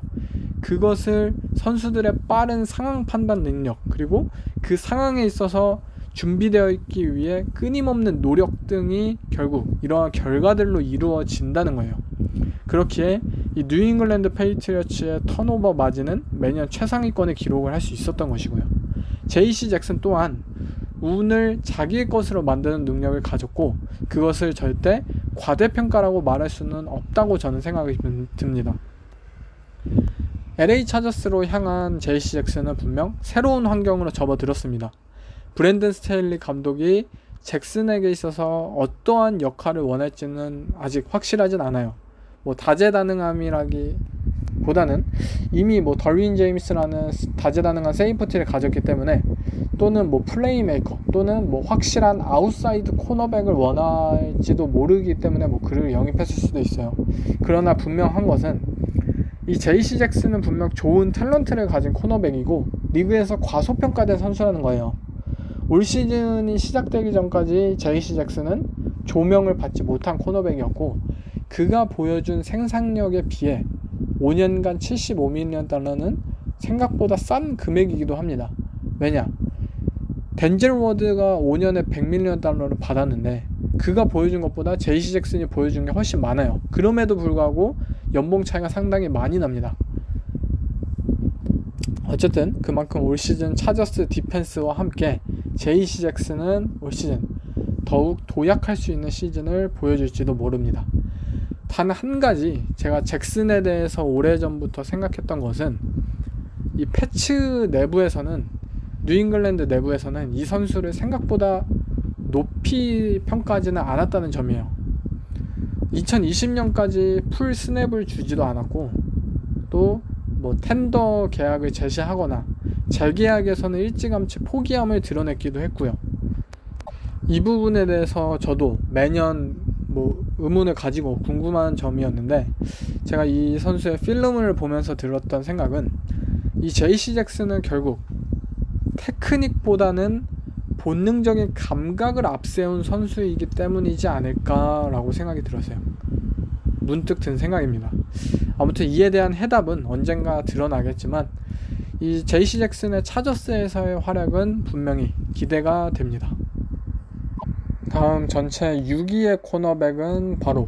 그것을 선수들의 빠른 상황 판단 능력, 그리고 그 상황에 있어서 준비되어 있기 위해 끊임없는 노력 등이 결국 이러한 결과들로 이루어진다는 거예요. 그렇기에 이 뉴잉글랜드 페이트리어츠의 턴오버 마진은 매년 최상위권의 기록을 할 수 있었던 것이고요. JC 잭슨 또한 운을 자기의 것으로 만드는 능력을 가졌고 그것을 절대 과대평가라고 말할 수는 없다고 저는 생각이 듭니다. LA 차저스로 향한 JC 잭슨은 분명 새로운 환경으로 접어들었습니다. 브랜든 스테일리 감독이 잭슨에게 있어서 어떠한 역할을 원할지는 아직 확실하진 않아요. 뭐 다재다능함이라기보다는 이미 뭐 더윈 제임스라는 다재다능한 세이프티를 가졌기 때문에 또는 뭐 플레이메이커 또는 뭐 확실한 아웃사이드 코너백을 원할지도 모르기 때문에 뭐 그를 영입했을 수도 있어요. 그러나 분명한 것은 이 JC 잭슨은 분명 좋은 탤런트를 가진 코너백이고 리그에서 과소평가된 선수라는 거예요. 올 시즌이 시작되기 전까지 JC 잭슨은 조명을 받지 못한 코너백이었고 그가 보여준 생산력에 비해 5년간 75밀리언 달러는 생각보다 싼 금액이기도 합니다. 왜냐? 덴젤 워드가 5년에 100밀리언 달러를 받았는데 그가 보여준 것보다 JC 잭슨이 보여준 게 훨씬 많아요. 그럼에도 불구하고 연봉 차이가 상당히 많이 납니다. 어쨌든 그만큼 올 시즌 차저스 디펜스와 함께 JC 잭슨은 올 시즌 더욱 도약할 수 있는 시즌을 보여줄지도 모릅니다. 단 한 가지 제가 잭슨에 대해서 오래전부터 생각했던 것은 이 패츠 내부에서는 뉴잉글랜드 내부에서는 이 선수를 생각보다 높이 평가하지는 않았다는 점이에요. 2020년까지 풀 스냅을 주지도 않았고 또 뭐 텐더 계약을 제시하거나 재계약에서는 일찌감치 포기함을 드러냈기도 했고요. 이 부분에 대해서 저도 매년 뭐 의문을 가지고 궁금한 점이었는데 제가 이 선수의 필름을 보면서 들었던 생각은 이 JC 잭슨은 결국 테크닉보다는 본능적인 감각을 앞세운 선수이기 때문이지 않을까라고 생각이 들었어요. 문득 든 생각입니다. 아무튼 이에 대한 해답은 언젠가 드러나겠지만 이 JC 잭슨의 차저스에서의 활약은 분명히 기대가 됩니다. 다음 전체 6위의 코너백은 바로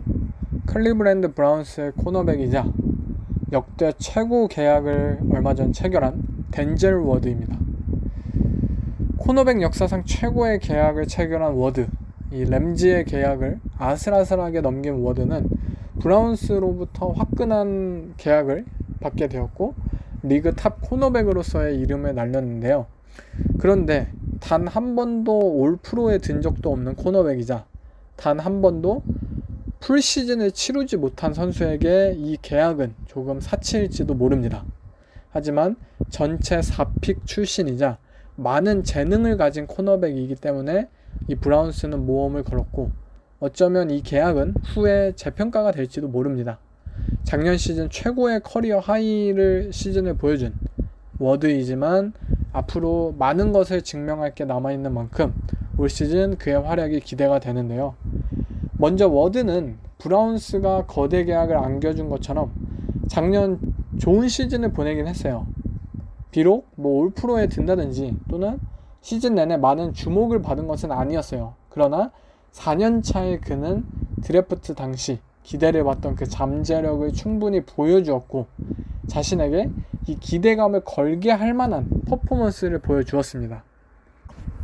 클리블랜드 브라운스의 코너백이자 역대 최고 계약을 얼마 전 체결한 덴젤 워드입니다. 코너백 역사상 최고의 계약을 체결한 워드, 이 램지의 계약을 아슬아슬하게 넘긴 워드는 브라운스로부터 화끈한 계약을 받게 되었고 리그 탑 코너백으로서의 이름을 날렸는데요. 그런데 단 한 번도 올 프로에 든 적도 없는 코너백이자 단 한 번도 풀시즌을 치르지 못한 선수에게 이 계약은 조금 사치일지도 모릅니다. 하지만 전체 4픽 출신이자 많은 재능을 가진 코너백이기 때문에 이 브라운스는 모험을 걸었고 어쩌면 이 계약은 후에 재평가가 될지도 모릅니다. 작년 시즌 최고의 커리어 하이를 시즌을 보여준 워드이지만 앞으로 많은 것을 증명할 게 남아있는 만큼 올 시즌 그의 활약이 기대가 되는데요. 먼저 워드는 브라운스가 거대 계약을 안겨준 것처럼 작년 좋은 시즌을 보내긴 했어요. 비록 뭐 올 프로에 든다든지 또는 시즌 내내 많은 주목을 받은 것은 아니었어요. 그러나 4년차의 그는 드래프트 당시 기대를 받던 그 잠재력을 충분히 보여주었고 자신에게 이 기대감을 걸게 할 만한 퍼포먼스를 보여주었습니다.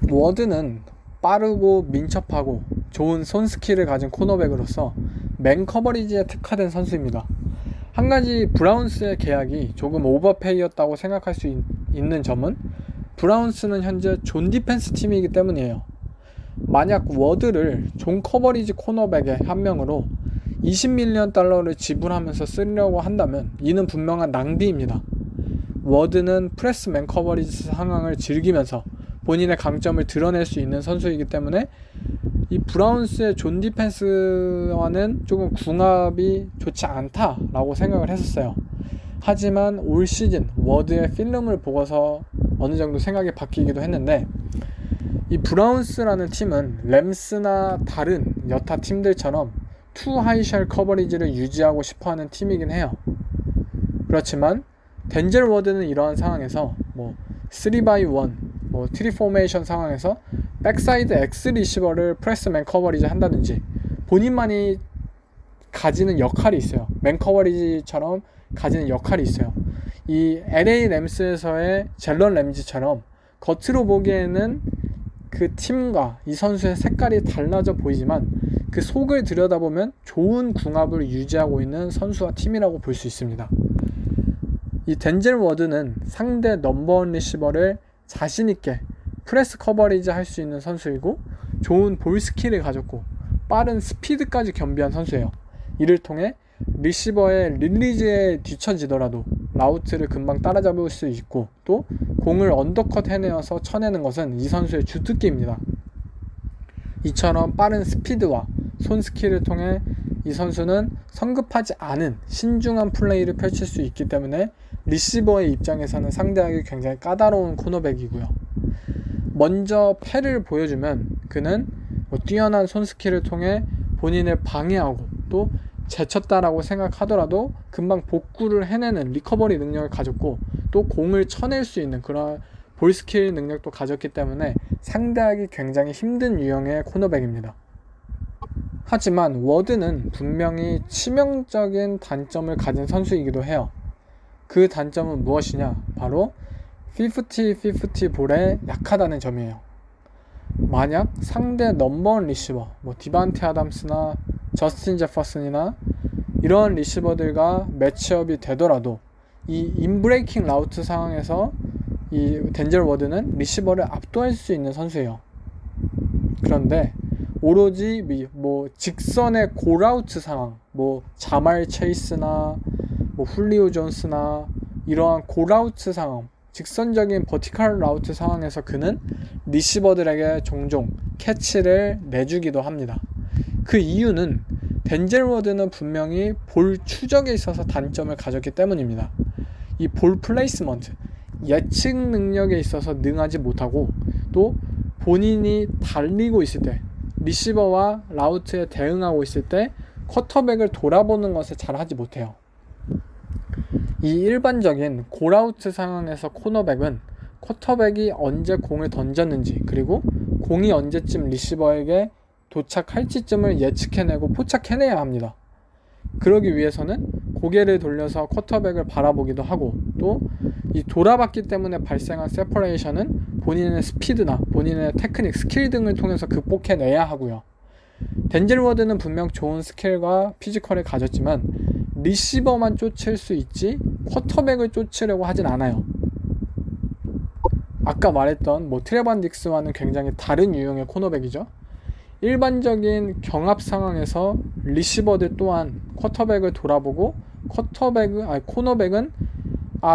워드는 빠르고 민첩하고 좋은 손 스킬을 가진 코너백으로서 맨 커버리지에 특화된 선수입니다. 한 가지 브라운스의 계약이 조금 오버페이였다고 생각할 수 있는 점은 브라운스는 현재 존 디펜스 팀이기 때문이에요. 만약 워드를 존 커버리지 코너백의 한 명으로 20밀리언 달러를 지불하면서 쓰려고 한다면 이는 분명한 낭비입니다. 워드는 프레스 맨 커버리지 상황을 즐기면서 본인의 강점을 드러낼 수 있는 선수이기 때문에 이 브라운스의 존 디펜스와는 조금 궁합이 좋지 않다라고 생각을 했었어요. 하지만 올 시즌 워드의 필름을 보고서 어느 정도 생각이 바뀌기도 했는데 이 브라운스라는 팀은 램스나 다른 여타 팀들처럼 투 하이셜 커버리지를 유지하고 싶어하는 팀이긴 해요. 그렇지만 덴젤 워드는 이러한 상황에서 3x1 트리 포메이션 상황에서 백사이드 X 리시버를 프레스맨 커버리지 한다든지 본인만이 가지는 역할이 있어요. 맨 커버리지처럼 가지는 역할이 있어요. 이 LA 램스에서의 젤런 램지처럼 겉으로 보기에는 그 팀과 이 선수의 색깔이 달라져 보이지만 그 속을 들여다보면 좋은 궁합을 유지하고 있는 선수와 팀이라고 볼 수 있습니다. 이 덴젤 워드는 상대 넘버원 리시버를 자신있게 프레스 커버리지 할 수 있는 선수이고 좋은 볼 스킬을 가졌고 빠른 스피드까지 겸비한 선수예요. 이를 통해 리시버의 릴리즈에 뒤처지더라도 라우트를 금방 따라잡을 수 있고 또 공을 언더컷 해내어서 쳐내는 것은 이 선수의 주특기입니다. 이처럼 빠른 스피드와 손 스킬을 통해 이 선수는 성급하지 않은 신중한 플레이를 펼칠 수 있기 때문에 리시버의 입장에서는 상대하기 굉장히 까다로운 코너백이고요. 먼저 패를 보여주면 그는 뛰어난 손 스킬을 통해 본인을 방해하고 또 제쳤다라고 생각하더라도 금방 복구를 해내는 리커버리 능력을 가졌고 또 공을 쳐낼 수 있는 그런 볼 스킬 능력도 가졌기 때문에 상대하기 굉장히 힘든 유형의 코너백입니다. 하지만 워드는 분명히 치명적인 단점을 가진 선수이기도 해요. 그 단점은 무엇이냐? 바로 50-50 볼에 약하다는 점이에요. 만약 상대 넘버원 리시버 디반테 아담스나 저스틴 제퍼슨이나 이런 리시버들과 매치업이 되더라도 이 인브레이킹 라우트 상황에서 이 덴젤 워드는 리시버를 압도할 수 있는 선수예요. 그런데 오로지 직선의 고라우트 상황, 자말 체이스나 훌리오 존스나 이러한 고라우트 상황, 직선적인 버티컬 라우트 상황에서 그는 리시버들에게 종종 캐치를 내주기도 합니다. 그 이유는 덴젤 워드는 분명히 볼 추적에 있어서 단점을 가졌기 때문입니다. 이 볼 플레이스먼트, 예측 능력에 있어서 능하지 못하고 또 본인이 달리고 있을 때 리시버와 라우트에 대응하고 있을 때 쿼터백을 돌아보는 것을 잘 하지 못해요. 이 일반적인 고라우트 상황에서 코너백은 쿼터백이 언제 공을 던졌는지 그리고 공이 언제쯤 리시버에게 도착할지쯤을 예측해내고 포착해내야 합니다. 그러기 위해서는 고개를 돌려서 쿼터백을 바라보기도 하고 또 이 돌아봤기 때문에 발생한 세퍼레이션은 본인의 스피드나 본인의 테크닉, 스킬 등을 통해서 극복해내야 하고요. 덴젤 워드는 분명 좋은 스킬과 피지컬을 가졌지만 리시버만 쫓을 수 있지 쿼터백을 쫓으려고 하진 않아요. 아까 말했던 트레반 딕스와는 굉장히 다른 유형의 코너백이죠. 일반적인 경합 상황에서 리시버들 또한 쿼터백을 돌아보고 코너백은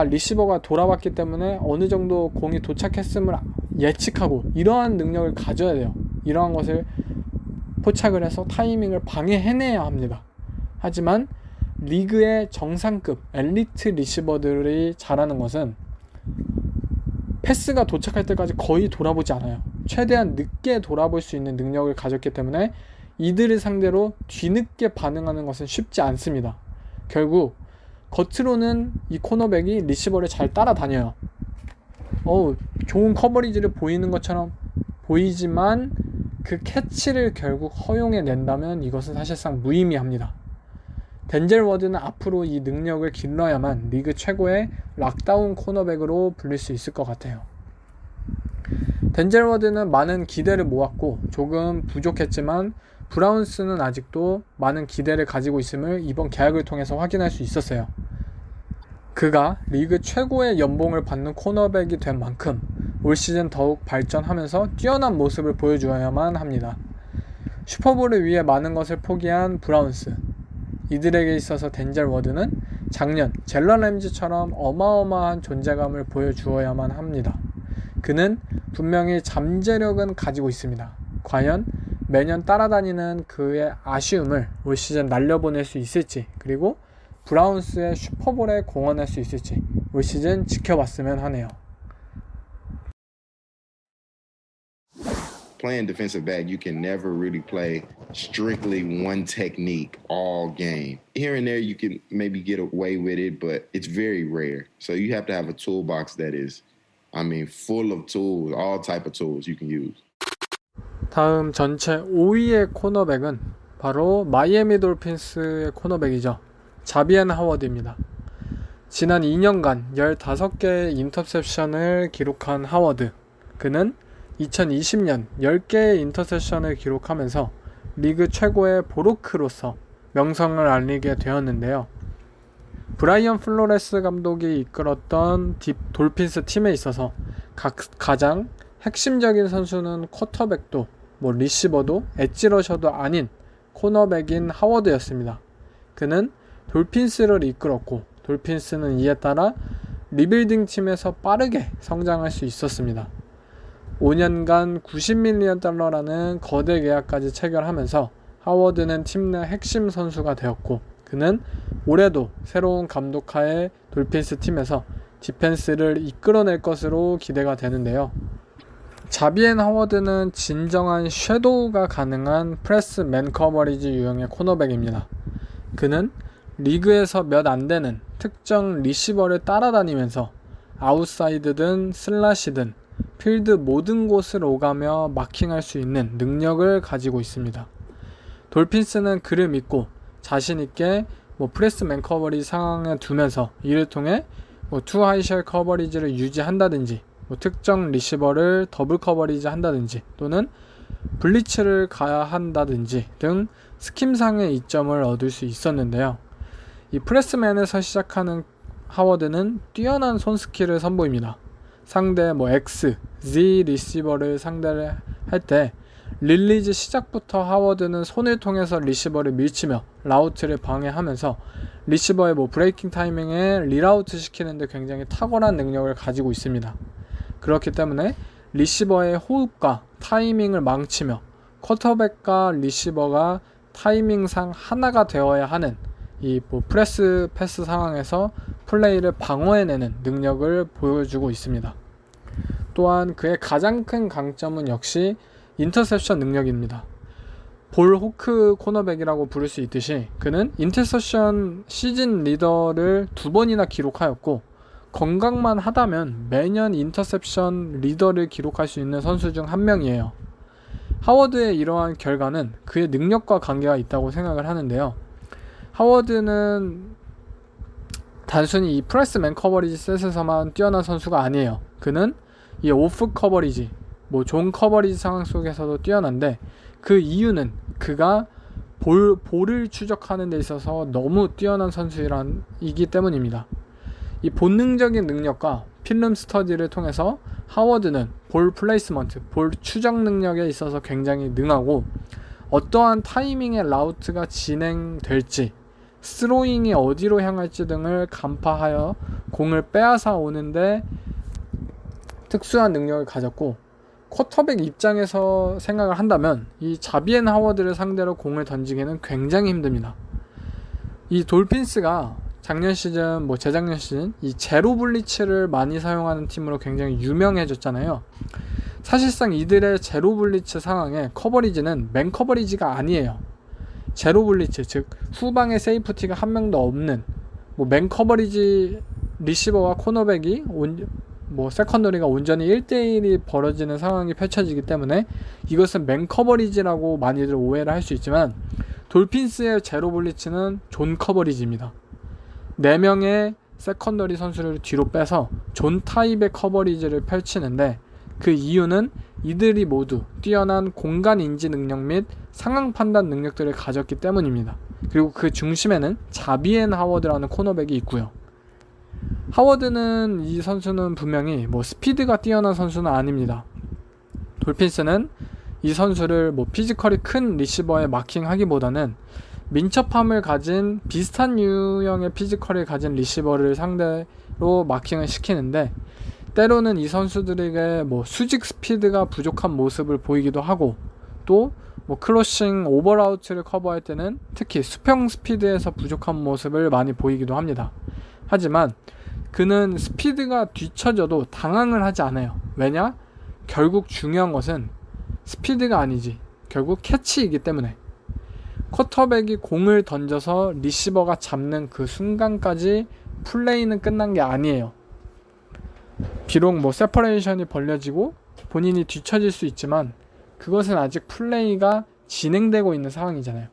리시버가 돌아봤기 때문에 어느 정도 공이 도착했음을 예측하고 이러한 능력을 가져야 돼요. 이러한 것을 포착을 해서 타이밍을 방해해내야 합니다. 하지만 리그의 정상급 엘리트 리시버들이 잘하는 것은 패스가 도착할 때까지 거의 돌아보지 않아요. 최대한 늦게 돌아볼 수 있는 능력을 가졌기 때문에 이들을 상대로 뒤늦게 반응하는 것은 쉽지 않습니다. 결국 겉으로는 이 코너백이 리시버를 잘 따라다녀요. 좋은 커버리지를 보이는 것처럼 보이지만 그 캐치를 결국 허용해 낸다면 이것은 사실상 무의미합니다. 덴젤 워드는 앞으로 이 능력을 길러야만 리그 최고의 락다운 코너백으로 불릴 수 있을 것 같아요. 덴젤 워드는 많은 기대를 모았고 조금 부족했지만 브라운스는 아직도 많은 기대를 가지고 있음을 이번 계약을 통해서 확인할 수 있었어요. 그가 리그 최고의 연봉을 받는 코너백이 된 만큼 올 시즌 더욱 발전하면서 뛰어난 모습을 보여주어야만 합니다. 슈퍼볼을 위해 많은 것을 포기한 브라운스, 이들에게 있어서 덴젤 워드는 작년 젤런 램지처럼 어마어마한 존재감을 보여주어야만 합니다. 그는 분명히 잠재력은 가지고 있습니다. 과연 매년 따라다니는 그의 아쉬움을 올 시즌 날려보낼 수 있을지, 그리고 브라운스의 슈퍼볼에 공헌할 수 있을지 올 시즌 지켜봤으면 하네요. Playing defensive back, you can never really play strictly one technique all game. Here and there, you can maybe get away with it, but it's very rare. So you have to have a toolbox that is, full of tools, all type of tools you can use. 다음 전체 5위의 코너백은 바로 마이애미 돌핀스의 코너백이죠. 자비엔 하워드입니다. 지난 2년간 15개의 인터셉션을 기록한 하워드. 그는 2020년 10개의 인터셉션을 기록하면서 리그 최고의 보로크로서 명성을 알리게 되었는데요. 브라이언 플로레스 감독이 이끌었던 돌핀스 팀에 있어서 가장 핵심적인 선수는 쿼터백도 리시버도 엣지러셔도 아닌 코너백인 하워드였습니다. 그는 돌핀스를 이끌었고 돌핀스는 이에 따라 리빌딩 팀에서 빠르게 성장할 수 있었습니다. 5년간 $90밀리언라는 거대 계약까지 체결하면서 하워드는 팀 내 핵심 선수가 되었고 그는 올해도 새로운 감독하에 돌핀스 팀에서 디펜스를 이끌어낼 것으로 기대가 되는데요. 자비엔 하워드는 진정한 섀도우가 가능한 프레스 맨 커버리지 유형의 코너백입니다. 그는 리그에서 몇 안 되는 특정 리시버를 따라다니면서 아웃사이드든 슬래시든 필드 모든 곳을 오가며 마킹할 수 있는 능력을 가지고 있습니다. 돌핀스는 그를 믿고 자신있게 프레스 맨 커버리지 상황에 두면서 이를 통해 투 하이셜 커버리지를 유지한다든지 특정 리시버를 더블 커버리지 한다든지 또는 블리츠를 가한다든지 등 스킴상의 이점을 얻을 수 있었는데요. 이 프레스맨에서 시작하는 하워드는 뛰어난 손 스킬을 선보입니다. 상대 X, Z 리시버를 상대를 할 때 릴리즈 시작부터 하워드는 손을 통해서 리시버를 밀치며 라우트를 방해하면서 리시버의 브레이킹 타이밍에 리라우트 시키는데 굉장히 탁월한 능력을 가지고 있습니다. 그렇기 때문에 리시버의 호흡과 타이밍을 망치며 쿼터백과 리시버가 타이밍상 하나가 되어야 하는 이 프레스 패스 상황에서 플레이를 방어해내는 능력을 보여주고 있습니다. 또한 그의 가장 큰 강점은 역시 인터셉션 능력입니다. 볼 호크 코너백이라고 부를 수 있듯이 그는 인터셉션 시즌 리더를 2번이나 기록하였고 건강만 하다면 매년 인터셉션 리더를 기록할 수 있는 선수 중 한 명이에요. 하워드의 이러한 결과는 그의 능력과 관계가 있다고 생각을 하는데요. 하워드는 단순히 이 프레스 맨 커버리지 셋에서만 뛰어난 선수가 아니에요. 그는 이 오프 커버리지, 존 커버리지 상황 속에서도 뛰어난데 그 이유는 그가 볼을 추적하는 데 있어서 너무 뛰어난 선수이기 때문입니다. 이 본능적인 능력과 필름 스터디를 통해서 하워드는 볼 플레이스먼트, 볼 추적 능력에 있어서 굉장히 능하고 어떠한 타이밍의 라우트가 진행될지 스로잉이 어디로 향할지 등을 간파하여 공을 빼앗아 오는데 특수한 능력을 가졌고 쿼터백 입장에서 생각을 한다면 이 자비엔 하워드를 상대로 공을 던지기는 굉장히 힘듭니다. 이 돌핀스가 작년 시즌, 재작년 시즌 이 제로 블리츠를 많이 사용하는 팀으로 굉장히 유명해졌잖아요. 사실상 이들의 제로 블리츠 상황의 커버리지는 맨 커버리지가 아니에요. 제로 블리츠, 즉 후방에 세이프티가 한 명도 없는 맨 커버리지 리시버와 코너백이 뭐 세컨더리가 온전히 1대1이 벌어지는 상황이 펼쳐지기 때문에 이것은 맨 커버리지라고 많이들 오해를 할 수 있지만 돌핀스의 제로 블리츠는 존 커버리지입니다. 4명의 세컨더리 선수를 뒤로 빼서 존 타입의 커버리지를 펼치는데 그 이유는 이들이 모두 뛰어난 공간 인지 능력 및 상황 판단 능력들을 가졌기 때문입니다. 그리고 그 중심에는 자비앤 하워드라는 코너백이 있고요. 하워드는 이 선수는 분명히 뭐 스피드가 뛰어난 선수는 아닙니다. 돌핀스는 이 선수를 뭐 피지컬이 큰 리시버에 마킹하기보다는 민첩함을 가진 비슷한 유형의 피지컬을 가진 리시버를 상대로 마킹을 시키는데 때로는 이 선수들에게 뭐 수직 스피드가 부족한 모습을 보이기도 하고 또 뭐 클로싱 오버라우트를 커버할 때는 특히 수평 스피드에서 부족한 모습을 많이 보이기도 합니다. 하지만 그는 스피드가 뒤처져도 당황을 하지 않아요. 왜냐? 결국 중요한 것은 스피드가 아니지 결국 캐치이기 때문에 쿼터백이 공을 던져서 리시버가 잡는 그 순간까지 플레이는 끝난 게 아니에요. 비록 뭐 세퍼레이션이 벌려지고 본인이 뒤처질 수 있지만 그것은 아직 플레이가 진행되고 있는 상황이잖아요.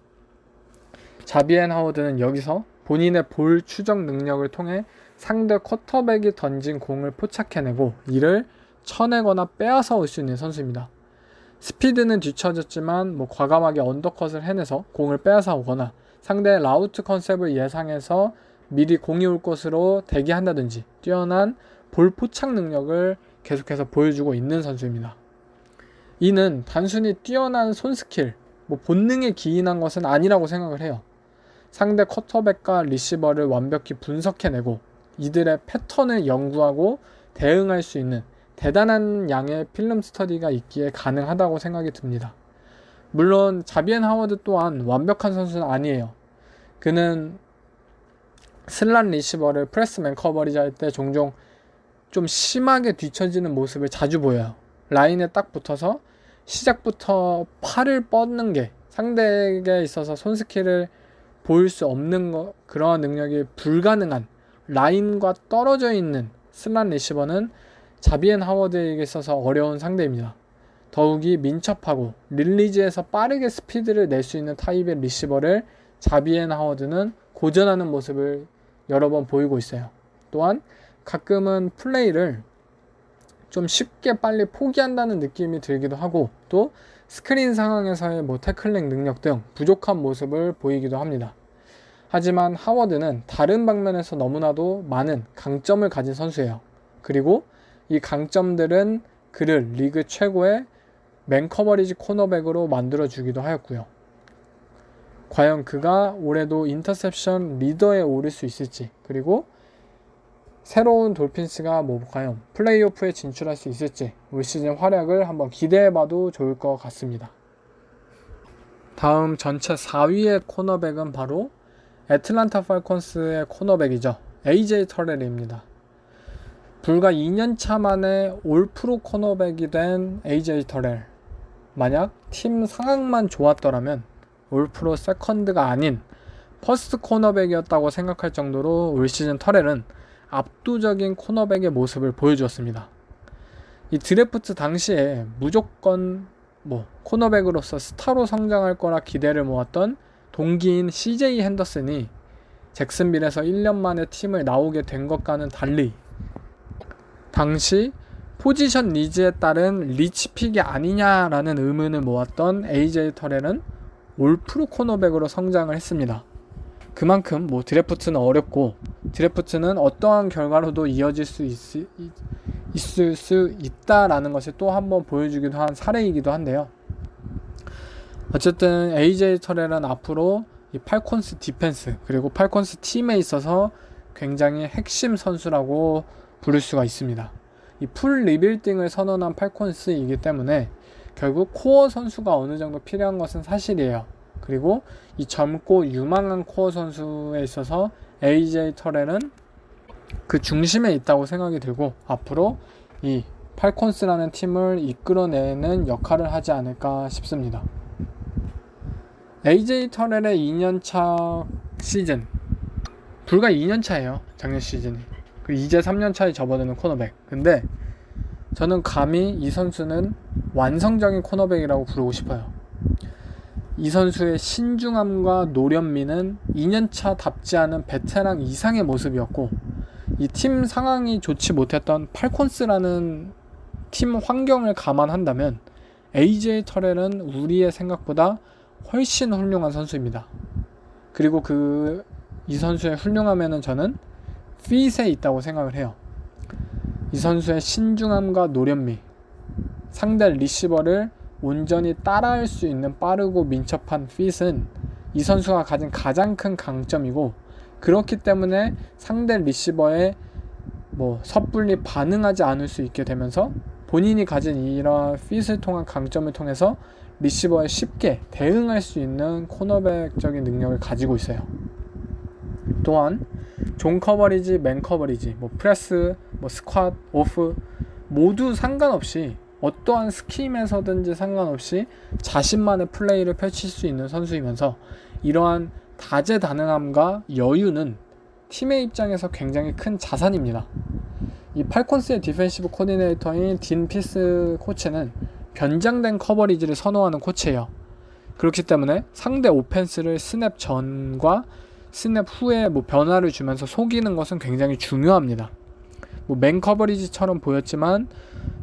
자비앤 하워드는 여기서 본인의 볼 추적 능력을 통해 상대 쿼터백이 던진 공을 포착해내고 이를 쳐내거나 빼앗아 올 수 있는 선수입니다. 스피드는 뒤처졌지만 뭐 과감하게 언더컷을 해내서 공을 빼앗아 오거나 상대의 라우트 컨셉을 예상해서 미리 공이 올 것으로 대기한다든지 뛰어난 볼 포착 능력을 계속해서 보여주고 있는 선수입니다. 이는 단순히 뛰어난 손스킬, 뭐 본능에 기인한 것은 아니라고 생각을 해요. 상대 쿼터백과 리시버를 완벽히 분석해내고 이들의 패턴을 연구하고 대응할 수 있는 대단한 양의 필름 스터디가 있기에 가능하다고 생각이 듭니다. 물론 자비앤 하워드 또한 완벽한 선수는 아니에요. 그는 슬랏 리시버를 프레스맨 커버리지 할 때 종종 좀 심하게 뒤처지는 모습을 자주 보여요. 라인에 딱 붙어서 시작부터 팔을 뻗는 게 상대에게 있어서 손스킬을 보일 수 없는 그러한 능력이 불가능한 라인과 떨어져 있는 슬랏 리시버는 자비앤 하워드에게 있어서 어려운 상대입니다. 더욱이 민첩하고 릴리즈에서 빠르게 스피드를 낼 수 있는 타입의 리시버를 자비앤 하워드는 고전하는 모습을 여러 번 보이고 있어요. 또한 가끔은 플레이를 좀 쉽게 빨리 포기한다는 느낌이 들기도 하고 또 스크린 상황에서의 뭐 태클링 능력 등 부족한 모습을 보이기도 합니다. 하지만 하워드는 다른 방면에서 너무나도 많은 강점을 가진 선수예요. 그리고 이 강점들은 그를 리그 최고의 맨 커버리지 코너백으로 만들어주기도 하였고요. 과연 그가 올해도 인터셉션 리더에 오를 수 있을지 그리고 새로운 돌핀스가 뭐 과연 플레이오프에 진출할 수 있을지 올 시즌 활약을 한번 기대해봐도 좋을 것 같습니다. 다음 전체 4위의 코너백은 바로 애틀란타 팔콘스의 코너백이죠. AJ 터렐입니다. 불과 2년차 만에 올 프로 코너백이 된 AJ 터렐. 만약 팀 상황만 좋았더라면 올 프로 세컨드가 아닌 퍼스트 코너백이었다고 생각할 정도로 올 시즌 터렐은 압도적인 코너백의 모습을 보여주었습니다. 이 드래프트 당시에 무조건 코너백으로서 스타로 성장할 거라 기대를 모았던 동기인 CJ 핸더슨이 잭슨빌에서 1년 만에 팀을 나오게 된 것과는 달리 당시 포지션 니즈에 따른 리치픽이 아니냐라는 의문을 모았던 AJ 터렐은 올 프로 코너백으로 성장을 했습니다. 그만큼 드래프트는 어렵고 드래프트는 어떠한 결과로도 이어질 수 있을 수 있다라는 것을 또 한 번 보여주기도 한 사례이기도 한데요. 어쨌든 AJ 터렐은 앞으로 이 팔콘스 디펜스 그리고 팔콘스 팀에 있어서 굉장히 핵심 선수라고 부를 수가 있습니다. 이 풀 리빌딩을 선언한 팔콘스이기 때문에 결국 코어 선수가 어느 정도 필요한 것은 사실이에요. 그리고 이 젊고 유망한 코어 선수에 있어서 AJ 터렐은 그 중심에 있다고 생각이 들고 앞으로 이 팔콘스라는 팀을 이끌어내는 역할을 하지 않을까 싶습니다. AJ 터렐의 2년차 시즌 불과 2년차예요. 작년 시즌이. 이제 3년차에 접어드는 코너백. 근데 저는 감히 이 선수는 완성적인 코너백이라고 부르고 싶어요. 이 선수의 신중함과 노련미는 2년차답지 않은 베테랑 이상의 모습이었고, 이 팀 상황이 좋지 못했던 팔콘스라는 팀 환경을 감안한다면 AJ 터렐은 우리의 생각보다 훨씬 훌륭한 선수입니다. 그리고 이 선수의 훌륭함에는 저는 핏에 있다고 생각을 해요. 이 선수의 신중함과 노련미, 상대 리시버를 온전히 따라할 수 있는 빠르고 민첩한 핏은 이 선수가 가진 가장 큰 강점이고, 그렇기 때문에 상대 리시버에 섣불리 반응하지 않을 수 있게 되면서 본인이 가진 이러한 핏을 통한 강점을 통해서 리시버에 쉽게 대응할 수 있는 코너백적인 능력을 가지고 있어요. 또한 존 커버리지, 맨 커버리지, 프레스, 스쿼트, 오프 모두 상관없이, 어떠한 스킴에서든지 상관없이 자신만의 플레이를 펼칠 수 있는 선수이면서, 이러한 다재다능함과 여유는 팀의 입장에서 굉장히 큰 자산입니다. 이 팔콘스의 디펜시브 코디네이터인 딘 피스 코치는 변장된 커버리지를 선호하는 코치예요. 그렇기 때문에 상대 오펜스를 스냅 전과 스냅 후에 변화를 주면서 속이는 것은 굉장히 중요합니다. 맨 커버리지처럼 보였지만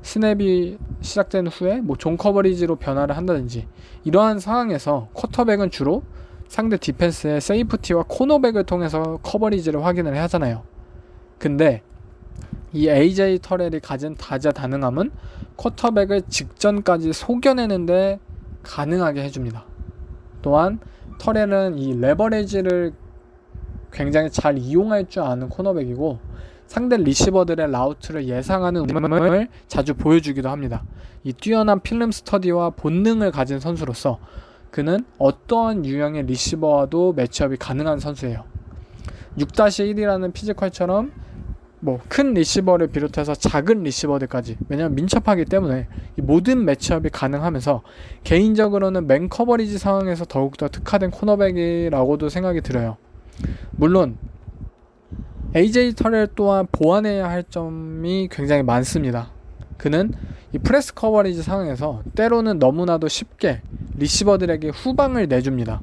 스냅이 시작된 후에 존 커버리지로 변화를 한다든지, 이러한 상황에서 쿼터백은 주로 상대 디펜스의 세이프티와 코너백을 통해서 커버리지를 확인을 하잖아요. 근데 이 AJ 터렐이 가진 다재다능함은 쿼터백을 직전까지 속여내는데 가능하게 해줍니다. 또한 터렐은 이 레버리지를 굉장히 잘 이용할 줄 아는 코너백이고, 상대 리시버들의 라우트를 예상하는 움을 자주 보여주기도 합니다. 이 뛰어난 필름 스터디와 본능을 가진 선수로서 그는 어떠한 유형의 리시버와도 매치업이 가능한 선수예요. 6-1이라는 피지컬처럼 큰 리시버를 비롯해서 작은 리시버들까지, 왜냐하면 민첩하기 때문에 이 모든 매치업이 가능하면서, 개인적으로는 맨 커버리지 상황에서 더욱더 특화된 코너백이라고도 생각이 들어요. 물론 AJ 터렐 또한 보완해야 할 점이 굉장히 많습니다. 그는 이 프레스 커버리지 상황에서 때로는 너무나도 쉽게 리시버들에게 후방을 내줍니다.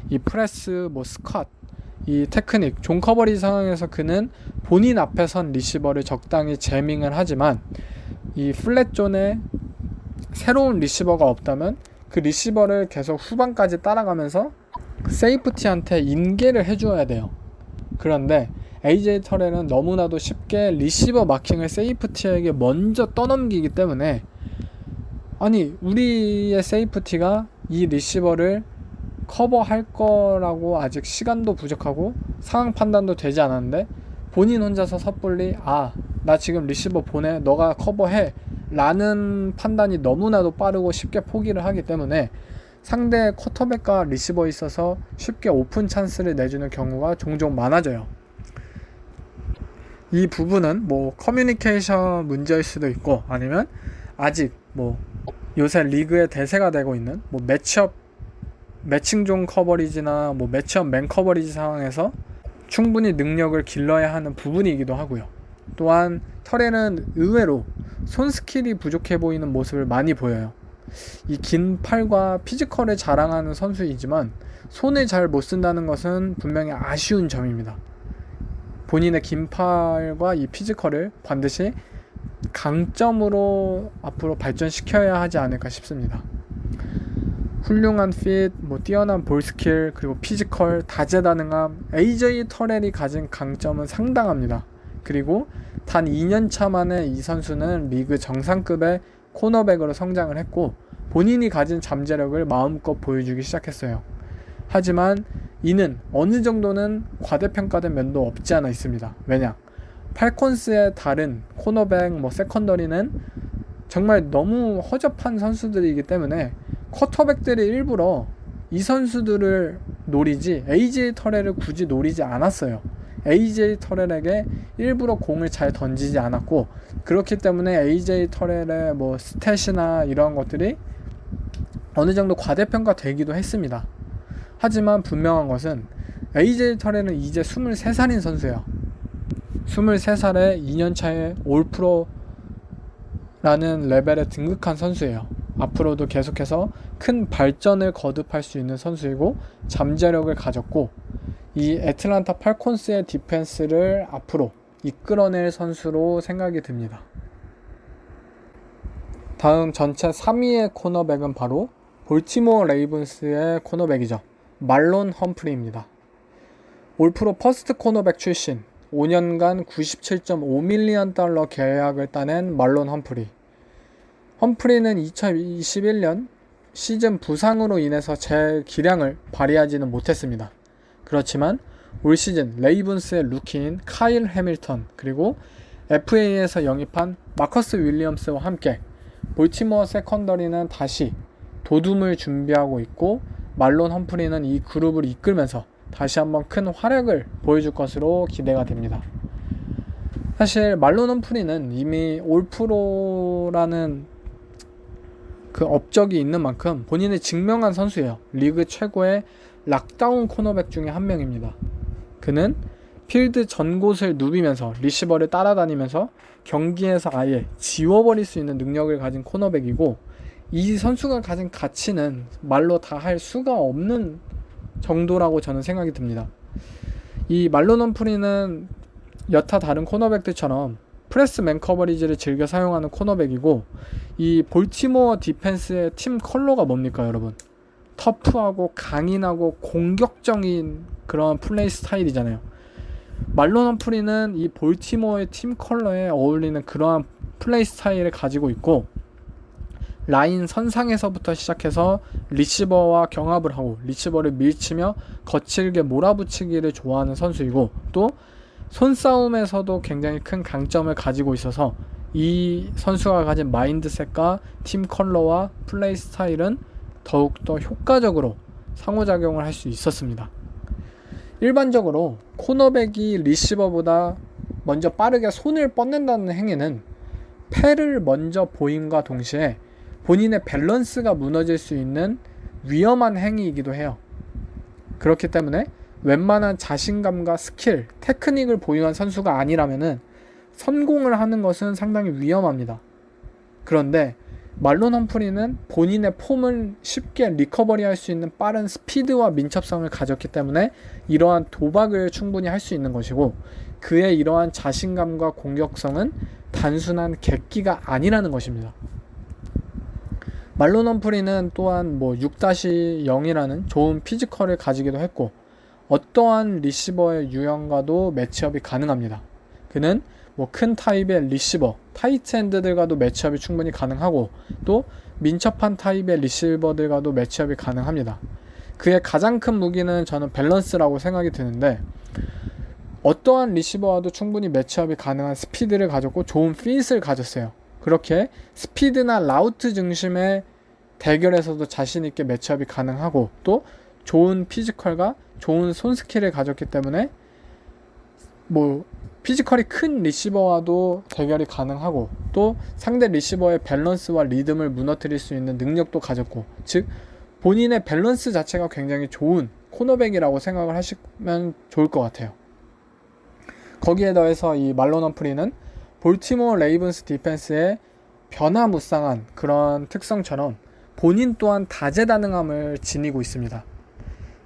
이 프레스, 스쿼트, 이 테크닉, 존 커버리지 상황에서 그는 본인 앞에 선 리시버를 적당히 제밍을 하지만, 이 플랫존에 새로운 리시버가 없다면 그 리시버를 계속 후방까지 따라가면서 세이프티한테 인계를 해줘야 돼요. 그런데 AJ 터렐은 너무나도 쉽게 리시버 마킹을 세이프티에게 먼저 떠넘기기 때문에, 아니 우리의 세이프티가 이 리시버를 커버할 거라고 아직 시간도 부족하고 상황 판단도 되지 않았는데, 본인 혼자서 섣불리 나 지금 리시버 보내, 너가 커버해 라는 판단이 너무나도 빠르고 쉽게 포기를 하기 때문에 상대 쿼터백과 리시버에 있어서 쉽게 오픈 찬스를 내주는 경우가 종종 많아져요. 이 부분은 커뮤니케이션 문제일 수도 있고, 아니면 아직 요새 리그의 대세가 되고 있는 매치업 매칭존 커버리지나 매치업 맨 커버리지 상황에서 충분히 능력을 길러야 하는 부분이기도 하고요. 또한 터렐은 의외로 손 스킬이 부족해 보이는 모습을 많이 보여요. 이 긴 팔과 피지컬을 자랑하는 선수이지만 손을 잘 못 쓴다는 것은 분명히 아쉬운 점입니다. 본인의 긴 팔과 이 피지컬을 반드시 강점으로 앞으로 발전시켜야 하지 않을까 싶습니다. 훌륭한 핏, 뛰어난 볼 스킬, 그리고 피지컬, 다재다능함, AJ 터렐이 가진 강점은 상당합니다. 그리고 단 2년차 만에 이 선수는 리그 정상급의 코너백으로 성장을 했고, 본인이 가진 잠재력을 마음껏 보여주기 시작했어요. 하지만 이는 어느 정도는 과대평가된 면도 없지 않아 있습니다. 왜냐? 팔콘스의 다른 코너백, 세컨더리는 정말 너무 허접한 선수들이기 때문에 쿼터백들이 일부러 이 선수들을 노리지 AJ 터렐을 굳이 노리지 않았어요. AJ 터렐에게 일부러 공을 잘 던지지 않았고, 그렇기 때문에 AJ 터렐의 스탯이나 이런 것들이 어느 정도 과대평가되기도 했습니다. 하지만 분명한 것은 AJ 터렐은 이제 23살인 선수예요. 23살에 2년차에 올프로를 라는 레벨에 등극한 선수예요. 앞으로도 계속해서 큰 발전을 거듭할 수 있는 선수이고 잠재력을 가졌고 이 애틀란타 팔콘스의 디펜스를 앞으로 이끌어낼 선수로 생각이 듭니다. 다음 전체 3위의 코너백은 바로 볼티모어 레이븐스의 코너백이죠. 말론 험프리입니다. 올 프로 퍼스트 코너백 출신, 5년간 97.5밀리언 달러 계약을 따낸 말론 험프리. 험프리는 2021년 시즌 부상으로 인해서 제 기량을 발휘하지는 못했습니다. 그렇지만 올 시즌 레이븐스의 루키인 카일 해밀턴 그리고 FA에서 영입한 마커스 윌리엄스와 함께 볼티모어 세컨더리는 다시 도둠을 준비하고 있고 말론 험프리는 이 그룹을 이끌면서 다시 한번 큰 활약을 보여줄 것으로 기대가 됩니다. 사실 말론 험프리는 이미 올 프로라는 그 업적이 있는 만큼 본인이 증명한 선수예요. 리그 최고의 락다운 코너백 중에 한 명입니다. 그는 필드 전곳을 누비면서 리시버를 따라다니면서 경기에서 아예 지워버릴 수 있는 능력을 가진 코너백이고 이 선수가 가진 가치는 말로 다 할 수가 없는 정도라고 저는 생각이 듭니다. 이 말론 험프리는 여타 다른 코너백들처럼 프레스 맨 커버리지를 즐겨 사용하는 코너백이고 이 볼티모어 디펜스의 팀 컬러가 뭡니까 여러분? 터프하고 강인하고 공격적인 그런 플레이 스타일이잖아요. 말론 험프리는 이 볼티모어의 팀 컬러에 어울리는 그러한 플레이 스타일을 가지고 있고 라인 선상에서부터 시작해서 리시버와 경합을 하고 리시버를 밀치며 거칠게 몰아붙이기를 좋아하는 선수이고 또 손싸움에서도 굉장히 큰 강점을 가지고 있어서 이 선수가 가진 마인드셋과 팀 컬러와 플레이 스타일은 더욱더 효과적으로 상호작용을 할 수 있었습니다. 일반적으로 코너백이 리시버보다 먼저 빠르게 손을 뻗는다는 행위는 패를 먼저 보임과 동시에 본인의 밸런스가 무너질 수 있는 위험한 행위이기도 해요. 그렇기 때문에 웬만한 자신감과 스킬, 테크닉을 보유한 선수가 아니라면은 성공을 하는 것은 상당히 위험합니다. 그런데 말론 험프리는 본인의 폼을 쉽게 리커버리할 수 있는 빠른 스피드와 민첩성을 가졌기 때문에 이러한 도박을 충분히 할 수 있는 것이고 그의 이러한 자신감과 공격성은 단순한 객기가 아니라는 것입니다. 말론 험프리는 또한 6-0이라는 좋은 피지컬을 가지기도 했고 어떠한 리시버의 유형과도 매치업이 가능합니다. 그는 큰 타입의 리시버, 타이트 엔드들과도 매치업이 충분히 가능하고 또 민첩한 타입의 리시버들과도 매치업이 가능합니다. 그의 가장 큰 무기는 저는 밸런스라고 생각이 드는데 어떠한 리시버와도 충분히 매치업이 가능한 스피드를 가졌고 좋은 핏을 가졌어요. 그렇게 스피드나 라우트 중심의 대결에서도 자신있게 매치업이 가능하고 또 좋은 피지컬과 좋은 손 스킬을 가졌기 때문에 피지컬이 큰 리시버와도 대결이 가능하고 또 상대 리시버의 밸런스와 리듬을 무너뜨릴 수 있는 능력도 가졌고 즉 본인의 밸런스 자체가 굉장히 좋은 코너백이라고 생각을 하시면 좋을 것 같아요. 거기에 더해서 이 말론 험프리는 볼티모어 레이븐스 디펜스의 변화무쌍한 그런 특성처럼 본인 또한 다재다능함을 지니고 있습니다.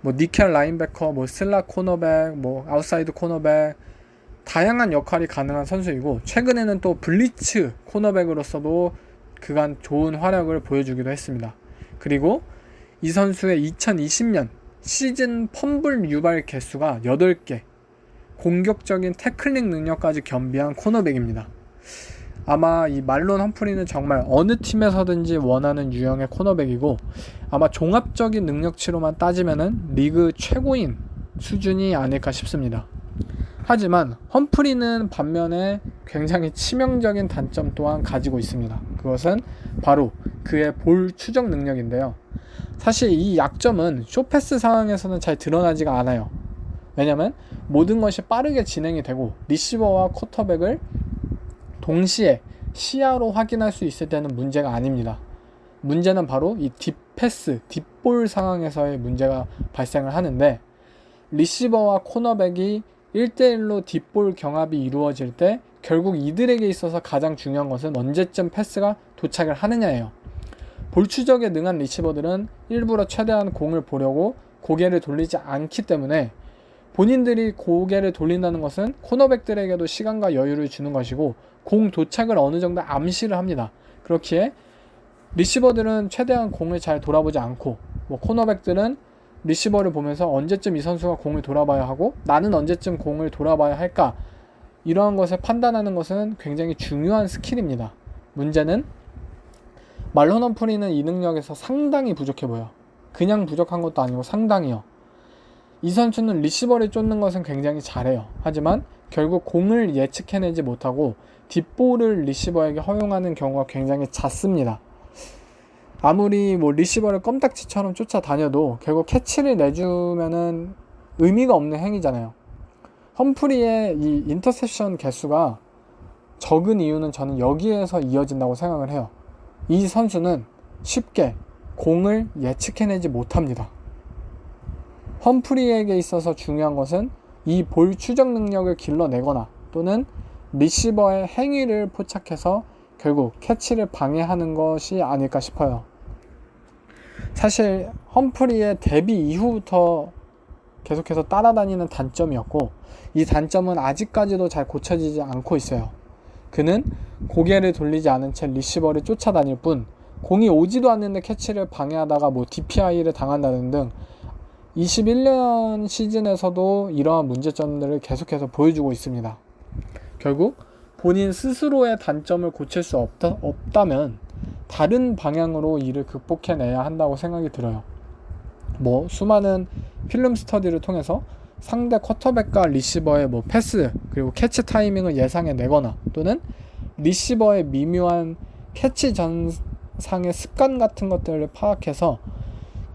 니켈 라인베커, 슬락 코너백, 아웃사이드 코너백 다양한 역할이 가능한 선수이고 최근에는 또 블리츠 코너백으로서도 그간 좋은 활약을 보여주기도 했습니다. 그리고 이 선수의 2020년 시즌 펌블 유발 개수가 8개, 공격적인 태클링 능력까지 겸비한 코너백입니다. 아마 이 말론 험프리는 정말 어느 팀에서든지 원하는 유형의 코너백이고 아마 종합적인 능력치로만 따지면은 리그 최고인 수준이 아닐까 싶습니다. 하지만 험프리는 반면에 굉장히 치명적인 단점 또한 가지고 있습니다. 그것은 바로 그의 볼 추적 능력인데요. 사실 이 약점은 쇼패스 상황에서는 잘 드러나지가 않아요. 왜냐면 모든 것이 빠르게 진행이 되고 리시버와 쿼터백을 동시에 시야로 확인할 수 있을 때는 문제가 아닙니다. 문제는 바로 이 딥패스, 딥볼 상황에서의 문제가 발생을 하는데 리시버와 코너백이 1대1로 딥볼 경합이 이루어질 때 결국 이들에게 있어서 가장 중요한 것은 언제쯤 패스가 도착을 하느냐예요. 볼 추적에 능한 리시버들은 일부러 최대한 공을 보려고 고개를 돌리지 않기 때문에 본인들이 고개를 돌린다는 것은 코너백들에게도 시간과 여유를 주는 것이고 공 도착을 어느 정도 암시를 합니다. 그렇기에 리시버들은 최대한 공을 잘 돌아보지 않고 코너백들은 리시버를 보면서 언제쯤 이 선수가 공을 돌아봐야 하고 나는 언제쯤 공을 돌아봐야 할까, 이러한 것을 판단하는 것은 굉장히 중요한 스킬입니다. 문제는 말론 험프리는 이 능력에서 상당히 부족해 보여. 그냥 부족한 것도 아니고 상당히요. 이 선수는 리시버를 쫓는 것은 굉장히 잘해요. 하지만 결국 공을 예측해내지 못하고 뒷볼을 리시버에게 허용하는 경우가 굉장히 잦습니다. 아무리 리시버를 껌딱지처럼 쫓아다녀도 결국 캐치를 내주면은 의미가 없는 행위잖아요. 험프리의 이 인터셉션 개수가 적은 이유는 저는 여기에서 이어진다고 생각을 해요. 이 선수는 쉽게 공을 예측해내지 못합니다. 험프리에게 있어서 중요한 것은 이 볼 추적 능력을 길러내거나 또는 리시버의 행위를 포착해서 결국 캐치를 방해하는 것이 아닐까 싶어요. 사실 험프리의 데뷔 이후부터 계속해서 따라다니는 단점이었고 이 단점은 아직까지도 잘 고쳐지지 않고 있어요. 그는 고개를 돌리지 않은 채 리시버를 쫓아다닐 뿐 공이 오지도 않는데 캐치를 방해하다가 DPI를 당한다는 등 21년 시즌에서도 이러한 문제점들을 계속해서 보여주고 있습니다. 결국 본인 스스로의 단점을 고칠 수 없다면 다른 방향으로 이를 극복해내야 한다고 생각이 들어요. 수많은 필름 스터디를 통해서 상대 쿼터백과 리시버의 패스 그리고 캐치 타이밍을 예상해내거나 또는 리시버의 미묘한 캐치 전상의 습관 같은 것들을 파악해서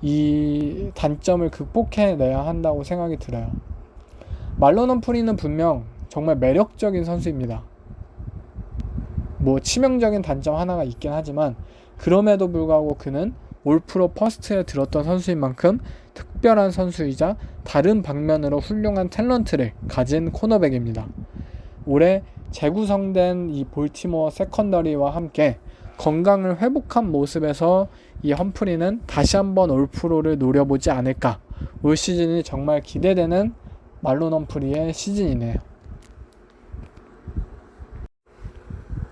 이 단점을 극복해내야 한다고 생각이 들어요. 말론 험프리는 분명 정말 매력적인 선수입니다. 치명적인 단점 하나가 있긴 하지만 그럼에도 불구하고 그는 올프로 퍼스트에 들었던 선수인 만큼 특별한 선수이자 다른 방면으로 훌륭한 탤런트를 가진 코너백입니다. 올해 재구성된 이 볼티모어 세컨더리와 함께 건강을 회복한 모습에서 이 험프리는 다시 한번 올프로를 노려보지 않을까. 올 시즌이 정말 기대되는 말론 험프리의 시즌이네요.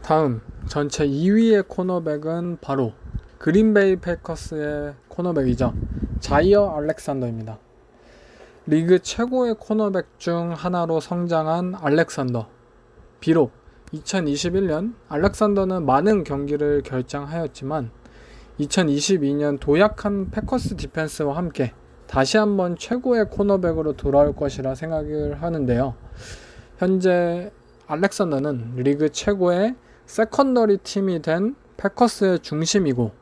다음 전체 2위의 코너백은 바로 그린베이 패커스의 코너백이죠. 자이어 알렉산더입니다. 리그 최고의 코너백 중 하나로 성장한 알렉산더. 비록 2021년 알렉산더는 많은 경기를 결장하였지만 2022년 도약한 패커스 디펜스와 함께 다시 한번 최고의 코너백으로 돌아올 것이라 생각을 하는데요. 현재 알렉산더는 리그 최고의 세컨더리 팀이 된 패커스의 중심이고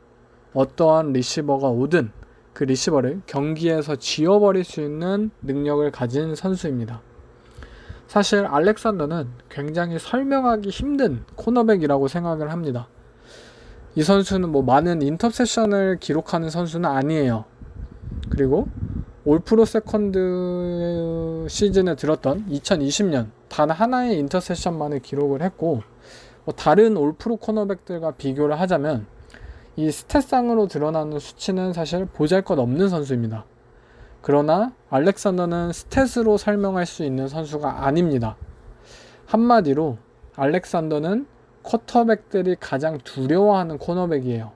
어떠한 리시버가 오든 그 리시버를 경기에서 지워버릴 수 있는 능력을 가진 선수입니다. 사실 알렉산더는 굉장히 설명하기 힘든 코너백이라고 생각을 합니다. 이 선수는 많은 인터셉션을 기록하는 선수는 아니에요. 그리고 올프로 세컨드 시즌에 들었던 2020년 단 하나의 인터셉션만을 기록을 했고 다른 올프로 코너백들과 비교를 하자면 이 스탯상으로 드러나는 수치는 사실 보잘것없는 선수입니다. 그러나 알렉산더는 스탯으로 설명할 수 있는 선수가 아닙니다. 한마디로 알렉산더는 쿼터백들이 가장 두려워하는 코너백이에요.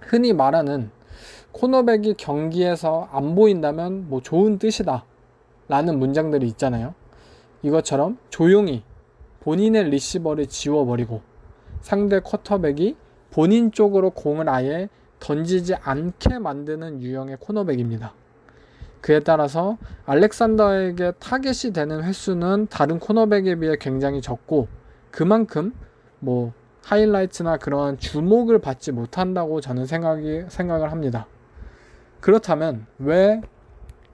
흔히 말하는 코너백이 경기에서 안 보인다면 좋은 뜻이다 라는 문장들이 있잖아요. 이것처럼 조용히 본인의 리시버를 지워버리고 상대 쿼터백이 본인 쪽으로 공을 아예 던지지 않게 만드는 유형의 코너백입니다. 그에 따라서 알렉산더에게 타겟이 되는 횟수는 다른 코너백에 비해 굉장히 적고 그만큼 하이라이트나 그런 주목을 받지 못한다고 저는 생각을 합니다. 그렇다면 왜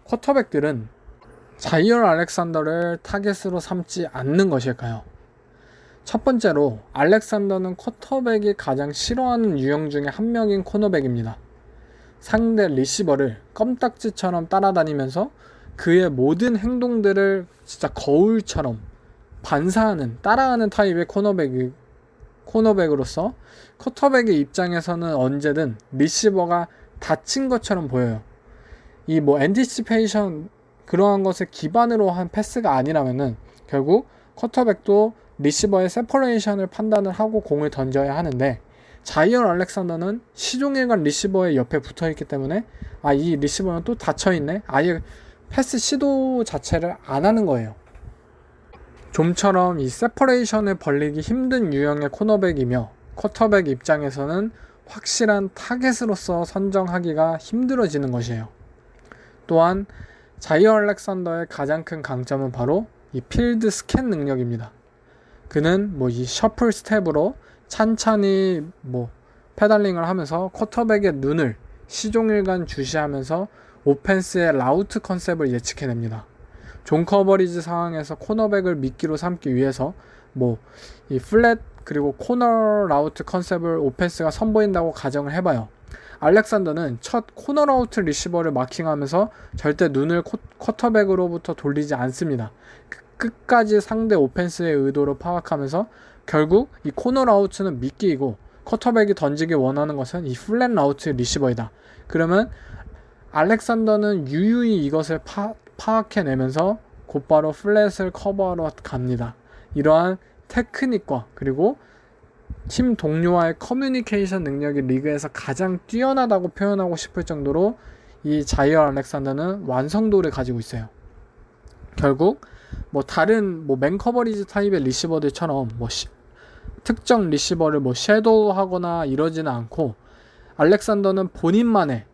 쿼터백들은 자이어 알렉산더를 타겟으로 삼지 않는 것일까요? 첫 번째로 알렉산더는 쿼터백이 가장 싫어하는 유형 중에 한 명인 코너백입니다. 상대 리시버를 껌딱지처럼 따라다니면서 그의 모든 행동들을 진짜 거울처럼 반사하는, 따라하는 타입의 코너백으로서 쿼터백의 입장에서는 언제든 리시버가 다친 것처럼 보여요. 이 뭐 엔티시페이션 그러한 것을 기반으로 한 패스가 아니라면은 결국 쿼터백도 리시버의 세퍼레이션을 판단을 하고 공을 던져야 하는데, 자이언 알렉산더는 시종일관 리시버의 옆에 붙어있기 때문에 이 리시버는 또 닫혀있네, 아예 패스 시도 자체를 안 하는 거예요. 좀처럼 이 세퍼레이션을 벌리기 힘든 유형의 코너백이며 쿼터백 입장에서는 확실한 타겟으로서 선정하기가 힘들어지는 것이에요. 또한 자이언 알렉산더의 가장 큰 강점은 바로 이 필드 스캔 능력입니다. 그는 뭐 이 셔플 스텝으로 찬찬히 뭐 페달링을 하면서 쿼터백의 눈을 시종일관 주시하면서 오펜스의 라우트 컨셉을 예측해냅니다. 존 커버리지 상황에서 코너백을 미끼로 삼기 위해서 뭐 이 플랫 그리고 코너 라우트 컨셉을 오펜스가 선보인다고 가정을 해봐요. 알렉산더는 첫 코너 라우트 리시버를 마킹하면서 절대 눈을 쿼터백으로부터 돌리지 않습니다. 끝까지 상대 오펜스의 의도를 파악하면서 결국 이 코너 라우트는 미끼이고 쿼터백이 던지기 원하는 것은 이 플랫 라우트 리시버이다. 그러면 알렉산더는 유유히 이것을 파악해내면서 곧바로 플랫을 커버하러 갑니다. 이러한 테크닉과 그리고 팀 동료와의 커뮤니케이션 능력이 리그에서 가장 뛰어나다고 표현하고 싶을 정도로 이 자이언 알렉산더는 완성도를 가지고 있어요. 결국 뭐 다른 맨 커버리지 타입의 리시버들처럼 특정 리시버를 섀도우하거나 이러지는 않고, 알렉산더는 본인만의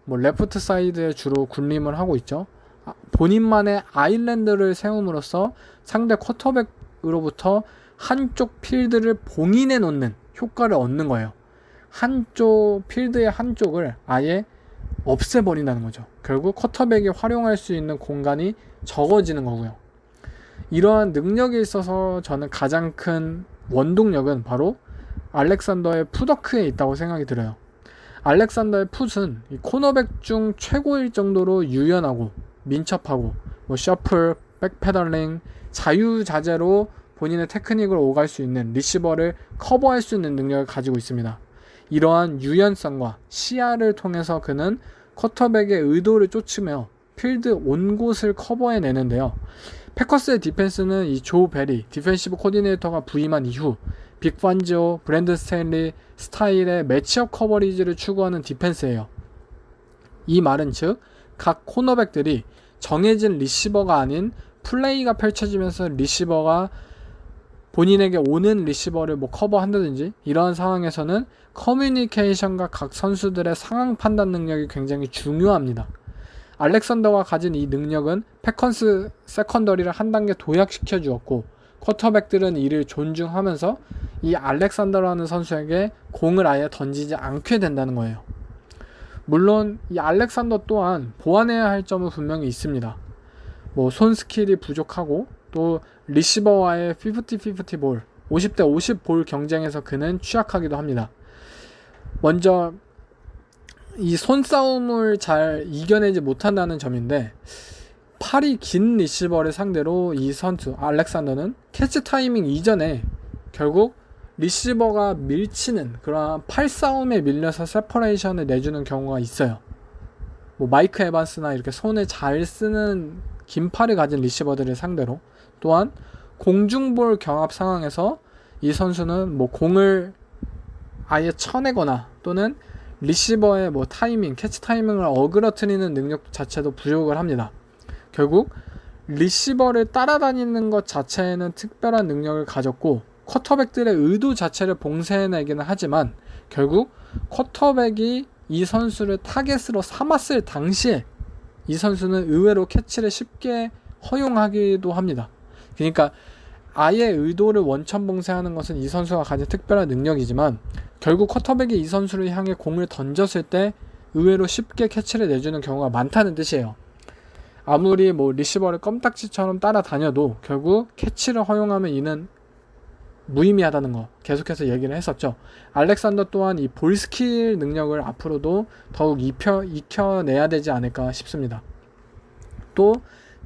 레프트 사이드에 주로 군림을 하고 있죠. 본인만의 아일랜드를 세움으로써 상대 쿼터백으로부터 한쪽 필드를 봉인해 놓는 효과를 얻는 거예요. 필드의 한쪽을 아예 없애버린다는 거죠. 결국 쿼터백이 활용할 수 있는 공간이 적어지는 거고요. 이러한 능력에 있어서 저는 가장 큰 원동력은 바로 알렉산더의 풋워크에 있다고 생각이 들어요. 알렉산더의 풋은 이 코너백 중 최고일 정도로 유연하고 민첩하고 셔플, 백페달링, 자유자재로 본인의 테크닉을 오갈 수 있는 리시버를 커버할 수 있는 능력을 가지고 있습니다. 이러한 유연성과 시야를 통해서 그는 쿼터백의 의도를 쫓으며 필드 온 곳을 커버해내는데요. 패커스의 디펜스는 이 조 베리 디펜시브 코디네이터가 부임한 이후 빅 판지오, 브랜든 스테인리 스타일의 매치업 커버리지를 추구하는 디펜스예요. 이 말은 즉 각 코너백들이 정해진 리시버가 아닌 플레이가 펼쳐지면서 리시버가 본인에게 오는 리시버를 커버한다든지 이러한 상황에서는 커뮤니케이션과 각 선수들의 상황 판단 능력이 굉장히 중요합니다. 알렉산더가 가진 이 능력은 패컨스 세컨더리를 한 단계 도약시켜 주었고, 쿼터백들은 이를 존중하면서 이 알렉산더라는 선수에게 공을 아예 던지지 않게 된다는 거예요. 물론 이 알렉산더 또한 보완해야 할 점은 분명히 있습니다. 손 스킬이 부족하고 또 리시버와의 50-50 볼, 50대 50 볼 경쟁에서 그는 취약하기도 합니다. 먼저 이 손싸움을 잘 이겨내지 못한다는 점인데, 팔이 긴 리시버를 상대로 이 선수 알렉산더는 캐치 타이밍 이전에 결국 리시버가 밀치는 그러한 팔싸움에 밀려서 세퍼레이션을 내주는 경우가 있어요. 마이크 에반스나 이렇게 손을 잘 쓰는 긴 팔을 가진 리시버들을 상대로, 또한 공중볼 경합 상황에서 이 선수는 공을 아예 쳐내거나 또는 리시버의 타이밍, 캐치 타이밍을 어그러뜨리는 능력 자체도 부족을 합니다. 결국 리시버를 따라다니는 것 자체에는 특별한 능력을 가졌고 쿼터백들의 의도 자체를 봉쇄해내기는 하지만, 결국 쿼터백이 이 선수를 타겟으로 삼았을 당시에 이 선수는 의외로 캐치를 쉽게 허용하기도 합니다. 그러니까 아예 의도를 원천 봉쇄하는 것은 이 선수가 가진 특별한 능력이지만, 결국 쿼터백이 이 선수를 향해 공을 던졌을 때 의외로 쉽게 캐치를 내주는 경우가 많다는 뜻이에요. 아무리 리시버를 껌딱지처럼 따라다녀도 결국 캐치를 허용하면 이는 무의미하다는 거 계속해서 얘기를 했었죠. 알렉산더 또한 이 볼 스킬 능력을 앞으로도 더욱 익혀내야 되지 않을까 싶습니다. 또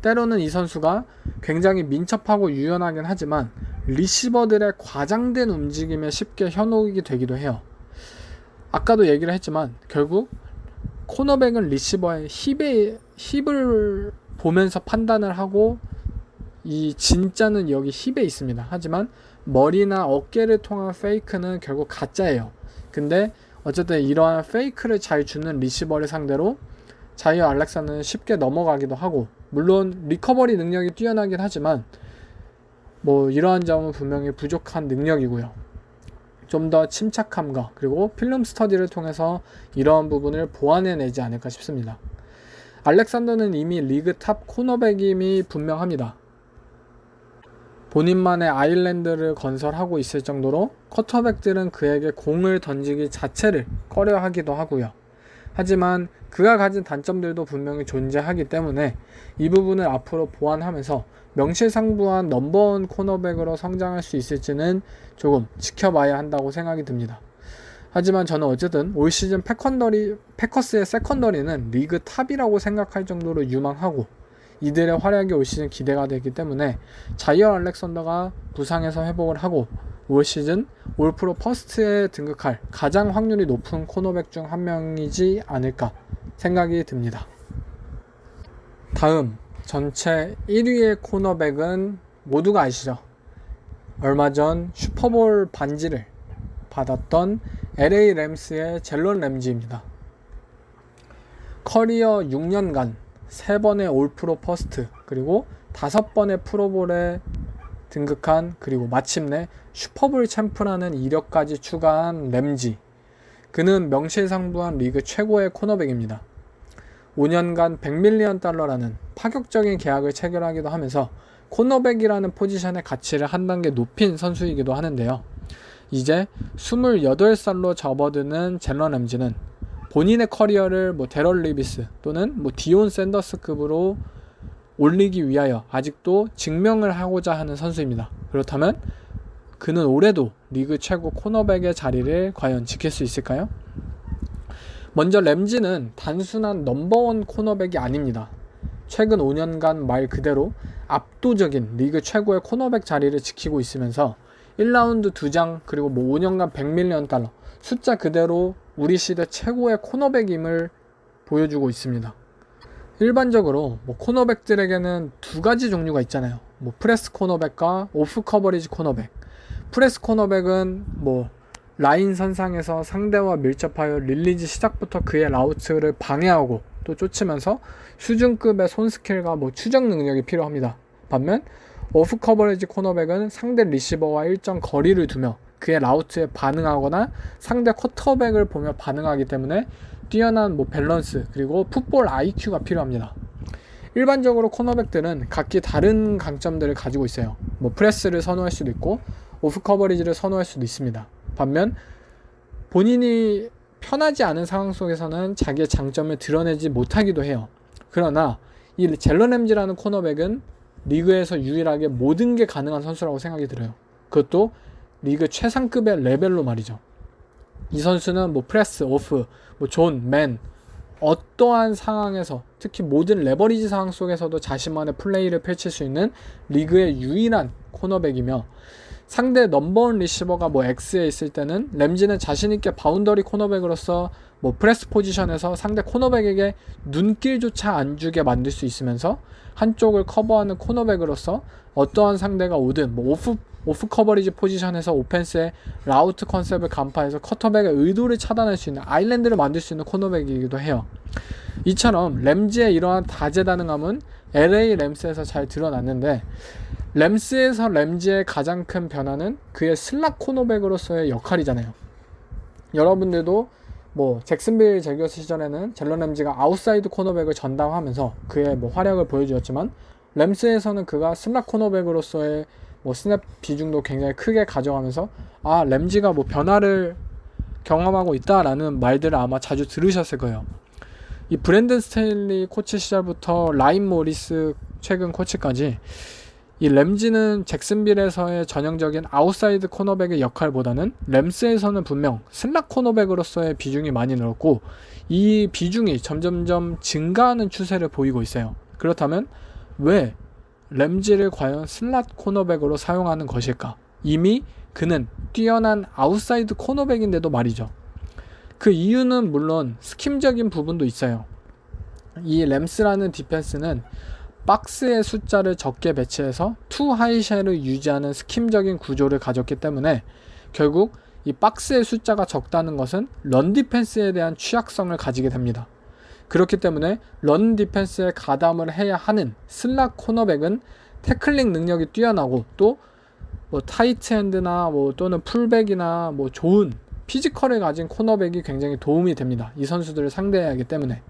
때로는 이 선수가 굉장히 민첩하고 유연하긴 하지만 리시버들의 과장된 움직임에 쉽게 현혹이 되기도 해요. 아까도 얘기를 했지만 결국 코너백은 리시버의 힙을 보면서 판단을 하고 이 진짜는 여기 힙에 있습니다. 하지만 머리나 어깨를 통한 페이크는 결국 가짜예요. 근데 어쨌든 이러한 페이크를 잘 주는 리시버를 상대로 자이어 알렉산더는 쉽게 넘어가기도 하고, 물론 리커버리 능력이 뛰어나긴 하지만 뭐 이러한 점은 분명히 부족한 능력이고요. 좀 더 침착함과 그리고 필름 스터디를 통해서 이러한 부분을 보완해내지 않을까 싶습니다. 알렉산더는 이미 리그 탑 코너백임이 분명합니다. 본인만의 아일랜드를 건설하고 있을 정도로 쿼터백들은 그에게 공을 던지기 자체를 꺼려하기도 하고요. 하지만 그가 가진 단점들도 분명히 존재하기 때문에 이 부분을 앞으로 보완하면서 명실상부한 넘버원 코너백으로 성장할 수 있을지는 조금 지켜봐야 한다고 생각이 듭니다. 하지만 저는 어쨌든 올 시즌 패커스의 세컨더리는 리그 탑이라고 생각할 정도로 유망하고 이들의 활약이 올 시즌 기대가 되기 때문에 자이어 알렉산더가 부상에서 회복을 하고 올 시즌 올 프로 퍼스트에 등극할 가장 확률이 높은 코너백 중 한 명이지 않을까 생각이 듭니다. 다음 전체 1위의 코너백은 모두가 아시죠? 얼마 전 슈퍼볼 반지를 받았던 LA 램스의 젤런 램지입니다. 커리어 6년간 3번의 올프로 퍼스트 그리고 5번의 프로볼에 등극한, 그리고 마침내 슈퍼볼 챔프라는 이력까지 추가한 램지. 그는 명실상부한 리그 최고의 코너백입니다. 5년간 $100밀리언라는 파격적인 계약을 체결하기도 하면서 코너백이라는 포지션의 가치를 한 단계 높인 선수이기도 하는데요. 이제 28살로 접어드는 젤런 램지는 본인의 커리어를 데럴 리비스 또는 디온 샌더스급으로 올리기 위하여 아직도 증명을 하고자 하는 선수입니다. 그렇다면 그는 올해도 리그 최고 코너백의 자리를 과연 지킬 수 있을까요? 먼저 램지는 단순한 넘버원 코너백이 아닙니다. 최근 5년간 말 그대로 압도적인 리그 최고의 코너백 자리를 지키고 있으면서 1라운드 2장 그리고 5년간 $100밀리언, 숫자 그대로 우리 시대 최고의 코너백임을 보여주고 있습니다. 일반적으로 코너백들에게는 두 가지 종류가 있잖아요. 프레스 코너백과 오프 커버리지 코너백. 프레스 코너백은 라인 선상에서 상대와 밀접하여 릴리즈 시작부터 그의 라우트를 방해하고 또 쫓으면서 수준급의 손스킬과 추적 능력이 필요합니다. 반면 오프 커버리지 코너백은 상대 리시버와 일정 거리를 두며 그의 라우트에 반응하거나 상대 쿼터백을 보며 반응하기 때문에 뛰어난 밸런스 그리고 풋볼 IQ가 필요합니다. 일반적으로 코너백들은 각기 다른 강점들을 가지고 있어요. 프레스를 선호할 수도 있고 오프 커버리지를 선호할 수도 있습니다. 반면 본인이 편하지 않은 상황 속에서는 자기의 장점을 드러내지 못하기도 해요. 그러나 이 젤런 램지라는 코너백은 리그에서 유일하게 모든 게 가능한 선수라고 생각이 들어요. 그것도 리그 최상급의 레벨로 말이죠. 이 선수는 프레스, 오프, 존, 맨 어떠한 상황에서 특히 모든 레버리지 상황 속에서도 자신만의 플레이를 펼칠 수 있는 리그의 유일한 코너백이며, 상대 넘버원 리시버가 X에 있을 때는 램지는 자신있게 바운더리 코너백으로서 프레스 포지션에서 상대 코너백에게 눈길조차 안 주게 만들 수 있으면서 한쪽을 커버하는 코너백으로서 어떠한 상대가 오든 오프 커버리지 포지션에서 오펜스의 라우트 컨셉을 간파해서 쿼터백의 의도를 차단할 수 있는 아일랜드를 만들 수 있는 코너백이기도 해요. 이처럼 램지의 이러한 다재다능함은 LA 램스에서 잘 드러났는데, 램스에서 램지의 가장 큰 변화는 그의 슬락 코너백으로서의 역할이잖아요. 여러분들도 잭슨빌 제기어스 시절에는 젤런 램지가 아웃사이드 코너백을 전담하면서 그의 활약을 보여주었지만, 램스에서는 그가 슬락 코너백으로서의 스냅 비중도 굉장히 크게 가져가면서 램지가 변화를 경험하고 있다라는 말들을 아마 자주 들으셨을 거예요. 이 브랜든 스테일리 코치 시절부터 라인 모리스 최근 코치까지 이 램지는 잭슨빌에서의 전형적인 아웃사이드 코너백의 역할보다는 램스에서는 분명 슬락 코너백으로서의 비중이 많이 늘었고, 이 비중이 점점점 증가하는 추세를 보이고 있어요. 그렇다면 왜 램지를 과연 슬롯 코너백으로 사용하는 것일까? 이미 그는 뛰어난 아웃사이드 코너백인데도 말이죠. 그 이유는 물론 스킴적인 부분도 있어요. 이 램스라는 디펜스는 박스의 숫자를 적게 배치해서 투 하이쉘을 유지하는 스킴적인 구조를 가졌기 때문에 결국 이 박스의 숫자가 적다는 것은 런 디펜스에 대한 취약성을 가지게 됩니다. 그렇기 때문에 런 디펜스에 가담을 해야 하는 슬롯 코너백은 태클링 능력이 뛰어나고 또 뭐 타이트 핸드나 뭐 또는 풀백이나 뭐 좋은 피지컬을 가진 코너백이 굉장히 도움이 됩니다. 이 선수들을 상대해야 하기 때문에.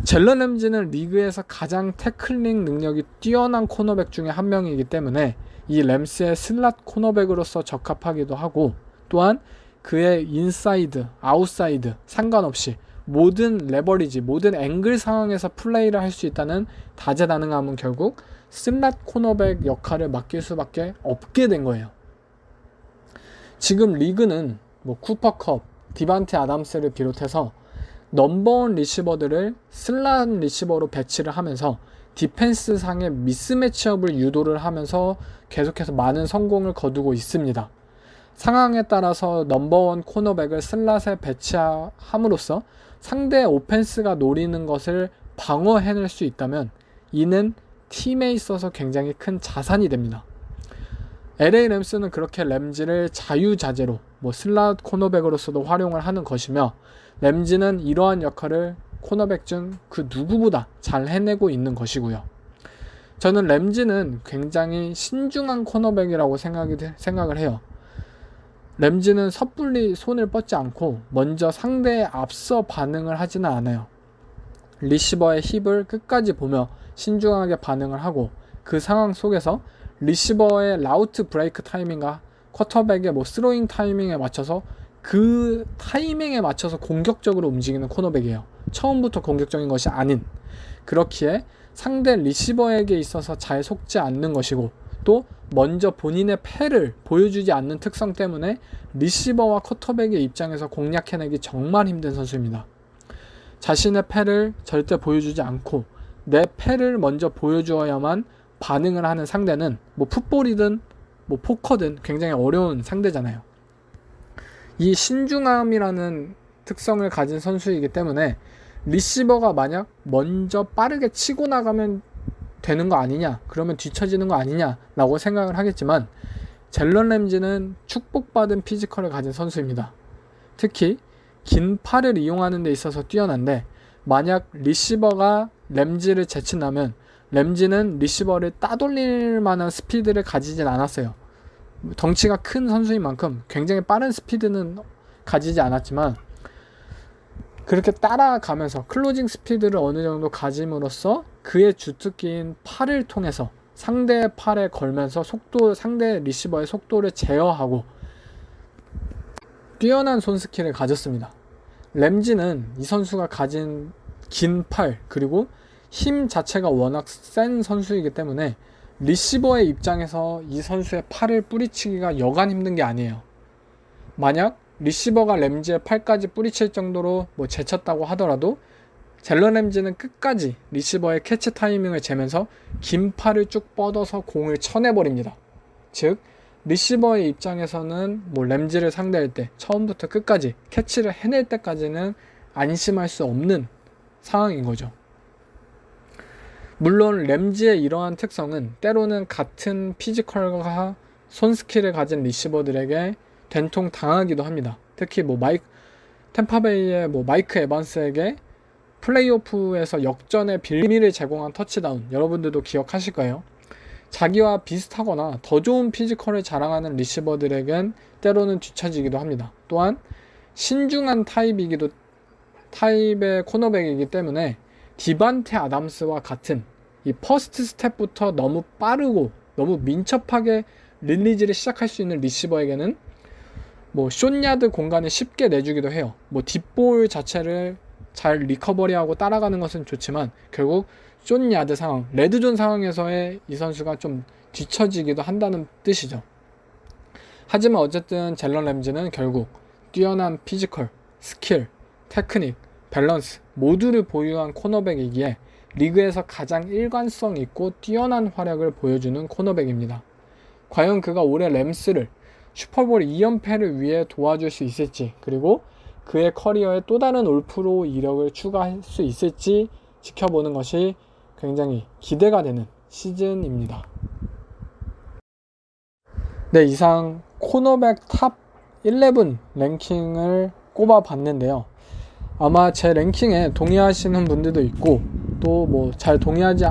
젤런 램지는 리그에서 가장 태클링 능력이 뛰어난 코너백 중에 한 명이기 때문에 이 램스의 슬롯 코너백으로서 적합하기도 하고, 또한 그의 인사이드, 아웃사이드 상관없이 모든 레버리지, 모든 앵글 상황에서 플레이를 할 수 있다는 다재다능함은 결국 슬롯 코너백 역할을 맡길 수밖에 없게 된 거예요. 지금 리그는 뭐 쿠퍼컵, 디반테 아담스를 비롯해서 넘버원 리시버들을 슬롯 리시버로 배치를 하면서 디펜스 상의 미스매치업을 유도를 하면서 계속해서 많은 성공을 거두고 있습니다. 상황에 따라서 넘버원 코너백을 슬롯에 배치함으로써 상대 오펜스가 노리는 것을 방어해낼 수 있다면 이는 팀에 있어서 굉장히 큰 자산이 됩니다. LA 램스는 그렇게 램지를 자유자재로 슬롯 코너백으로서도 활용을 하는 것이며, 램지는 이러한 역할을 코너백 중 그 누구보다 잘 해내고 있는 것이고요. 저는 램지는 굉장히 신중한 코너백이라고 생각을 해요. 램지는 섣불리 손을 뻗지 않고 먼저 상대에 앞서 반응을 하지는 않아요. 리시버의 힙을 끝까지 보며 신중하게 반응을 하고, 그 상황 속에서 리시버의 라우트 브레이크 타이밍과 쿼터백의 스로잉 타이밍에 맞춰서 그 타이밍에 맞춰서 공격적으로 움직이는 코너백이에요. 처음부터 공격적인 것이 아닌. 그렇기에 상대 리시버에게 있어서 잘 속지 않는 것이고, 또 먼저 본인의 패를 보여주지 않는 특성 때문에 리시버와 쿼터백의 입장에서 공략해내기 정말 힘든 선수입니다. 자신의 패를 절대 보여주지 않고 내 패를 먼저 보여주어야만 반응을 하는 상대는 풋볼이든 포커든 굉장히 어려운 상대잖아요. 이 신중함이라는 특성을 가진 선수이기 때문에 리시버가 만약 먼저 빠르게 치고 나가면 되는 거 아니냐, 그러면 뒤처지는 거 아니냐 라고 생각을 하겠지만, 젤런 램지는 축복받은 피지컬을 가진 선수입니다. 특히 긴 팔을 이용하는 데 있어서 뛰어난데, 만약 리시버가 램지를 제친다면 램지는 리시버를 따돌릴 만한 스피드를 가지진 않았어요. 덩치가 큰 선수인 만큼 굉장히 빠른 스피드는 가지지 않았지만, 그렇게 따라가면서 클로징 스피드를 어느 정도 가짐으로써 그의 주특기인 팔을 통해서 상대의 팔에 걸면서 상대 리시버의 속도를 제어하고 뛰어난 손 스킬을 가졌습니다. 램지는 이 선수가 가진 긴 팔, 그리고 힘 자체가 워낙 센 선수이기 때문에 리시버의 입장에서 이 선수의 팔을 뿌리치기가 여간 힘든 게 아니에요. 만약 리시버가 램지의 팔까지 뿌리칠 정도로 제쳤다고 하더라도 젤런 램지는 끝까지 리시버의 캐치 타이밍을 재면서 긴 팔을 쭉 뻗어서 공을 쳐내버립니다. 즉 리시버의 입장에서는 램지를 상대할 때 처음부터 끝까지 캐치를 해낼 때까지는 안심할 수 없는 상황인 거죠. 물론 램지의 이러한 특성은 때로는 같은 피지컬과 손 스킬을 가진 리시버들에게 된통 당하기도 합니다. 특히 템파베이의 마이크 에반스에게 플레이오프에서 역전의 빌미를 제공한 터치다운, 여러분들도 기억하실 거예요. 자기와 비슷하거나 더 좋은 피지컬을 자랑하는 리시버들에겐 때로는 뒤처지기도 합니다. 또한 신중한 타입의 코너백이기 때문에 디반테 아담스와 같은 이 퍼스트 스텝부터 너무 빠르고 너무 민첩하게 릴리즈를 시작할 수 있는 리시버에게는 숏야드 공간을 쉽게 내주기도 해요. 딥볼 자체를 잘 리커버리하고 따라가는 것은 좋지만 결국 숏야드 상황, 레드존 상황에서의 이 선수가 좀 뒤처지기도 한다는 뜻이죠. 하지만 어쨌든 젤런 램지는 결국 뛰어난 피지컬, 스킬, 테크닉, 밸런스 모두를 보유한 코너백이기에 리그에서 가장 일관성 있고 뛰어난 활약을 보여주는 코너백입니다. 과연 그가 올해 램스를 슈퍼볼 2연패를 위해 도와줄 수 있을지, 그리고 그의 커리어에 또 다른 올프로 이력을 추가할 수 있을지 지켜보는 것이 굉장히 기대가 되는 시즌입니다. 네, 이상 코너백 탑 11 랭킹을 꼽아봤는데요. 아마 제 랭킹에 동의하시는 분들도 있고 또 뭐 잘 동의하지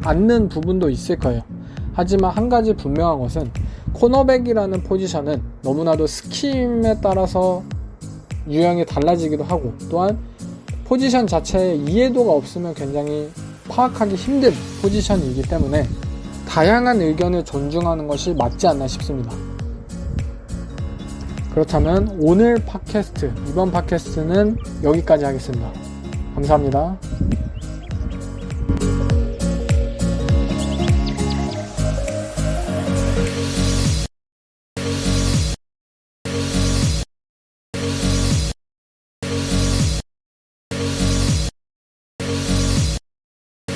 않는 부분도 있을 거예요. 하지만 한 가지 분명한 것은 코너백이라는 포지션은 너무나도 스킴에 따라서 유형이 달라지기도 하고, 또한 포지션 자체에 이해도가 없으면 굉장히 파악하기 힘든 포지션이기 때문에 다양한 의견을 존중하는 것이 맞지 않나 싶습니다. 그렇다면 오늘 팟캐스트, 이번 팟캐스트는 여기까지 하겠습니다. 감사합니다.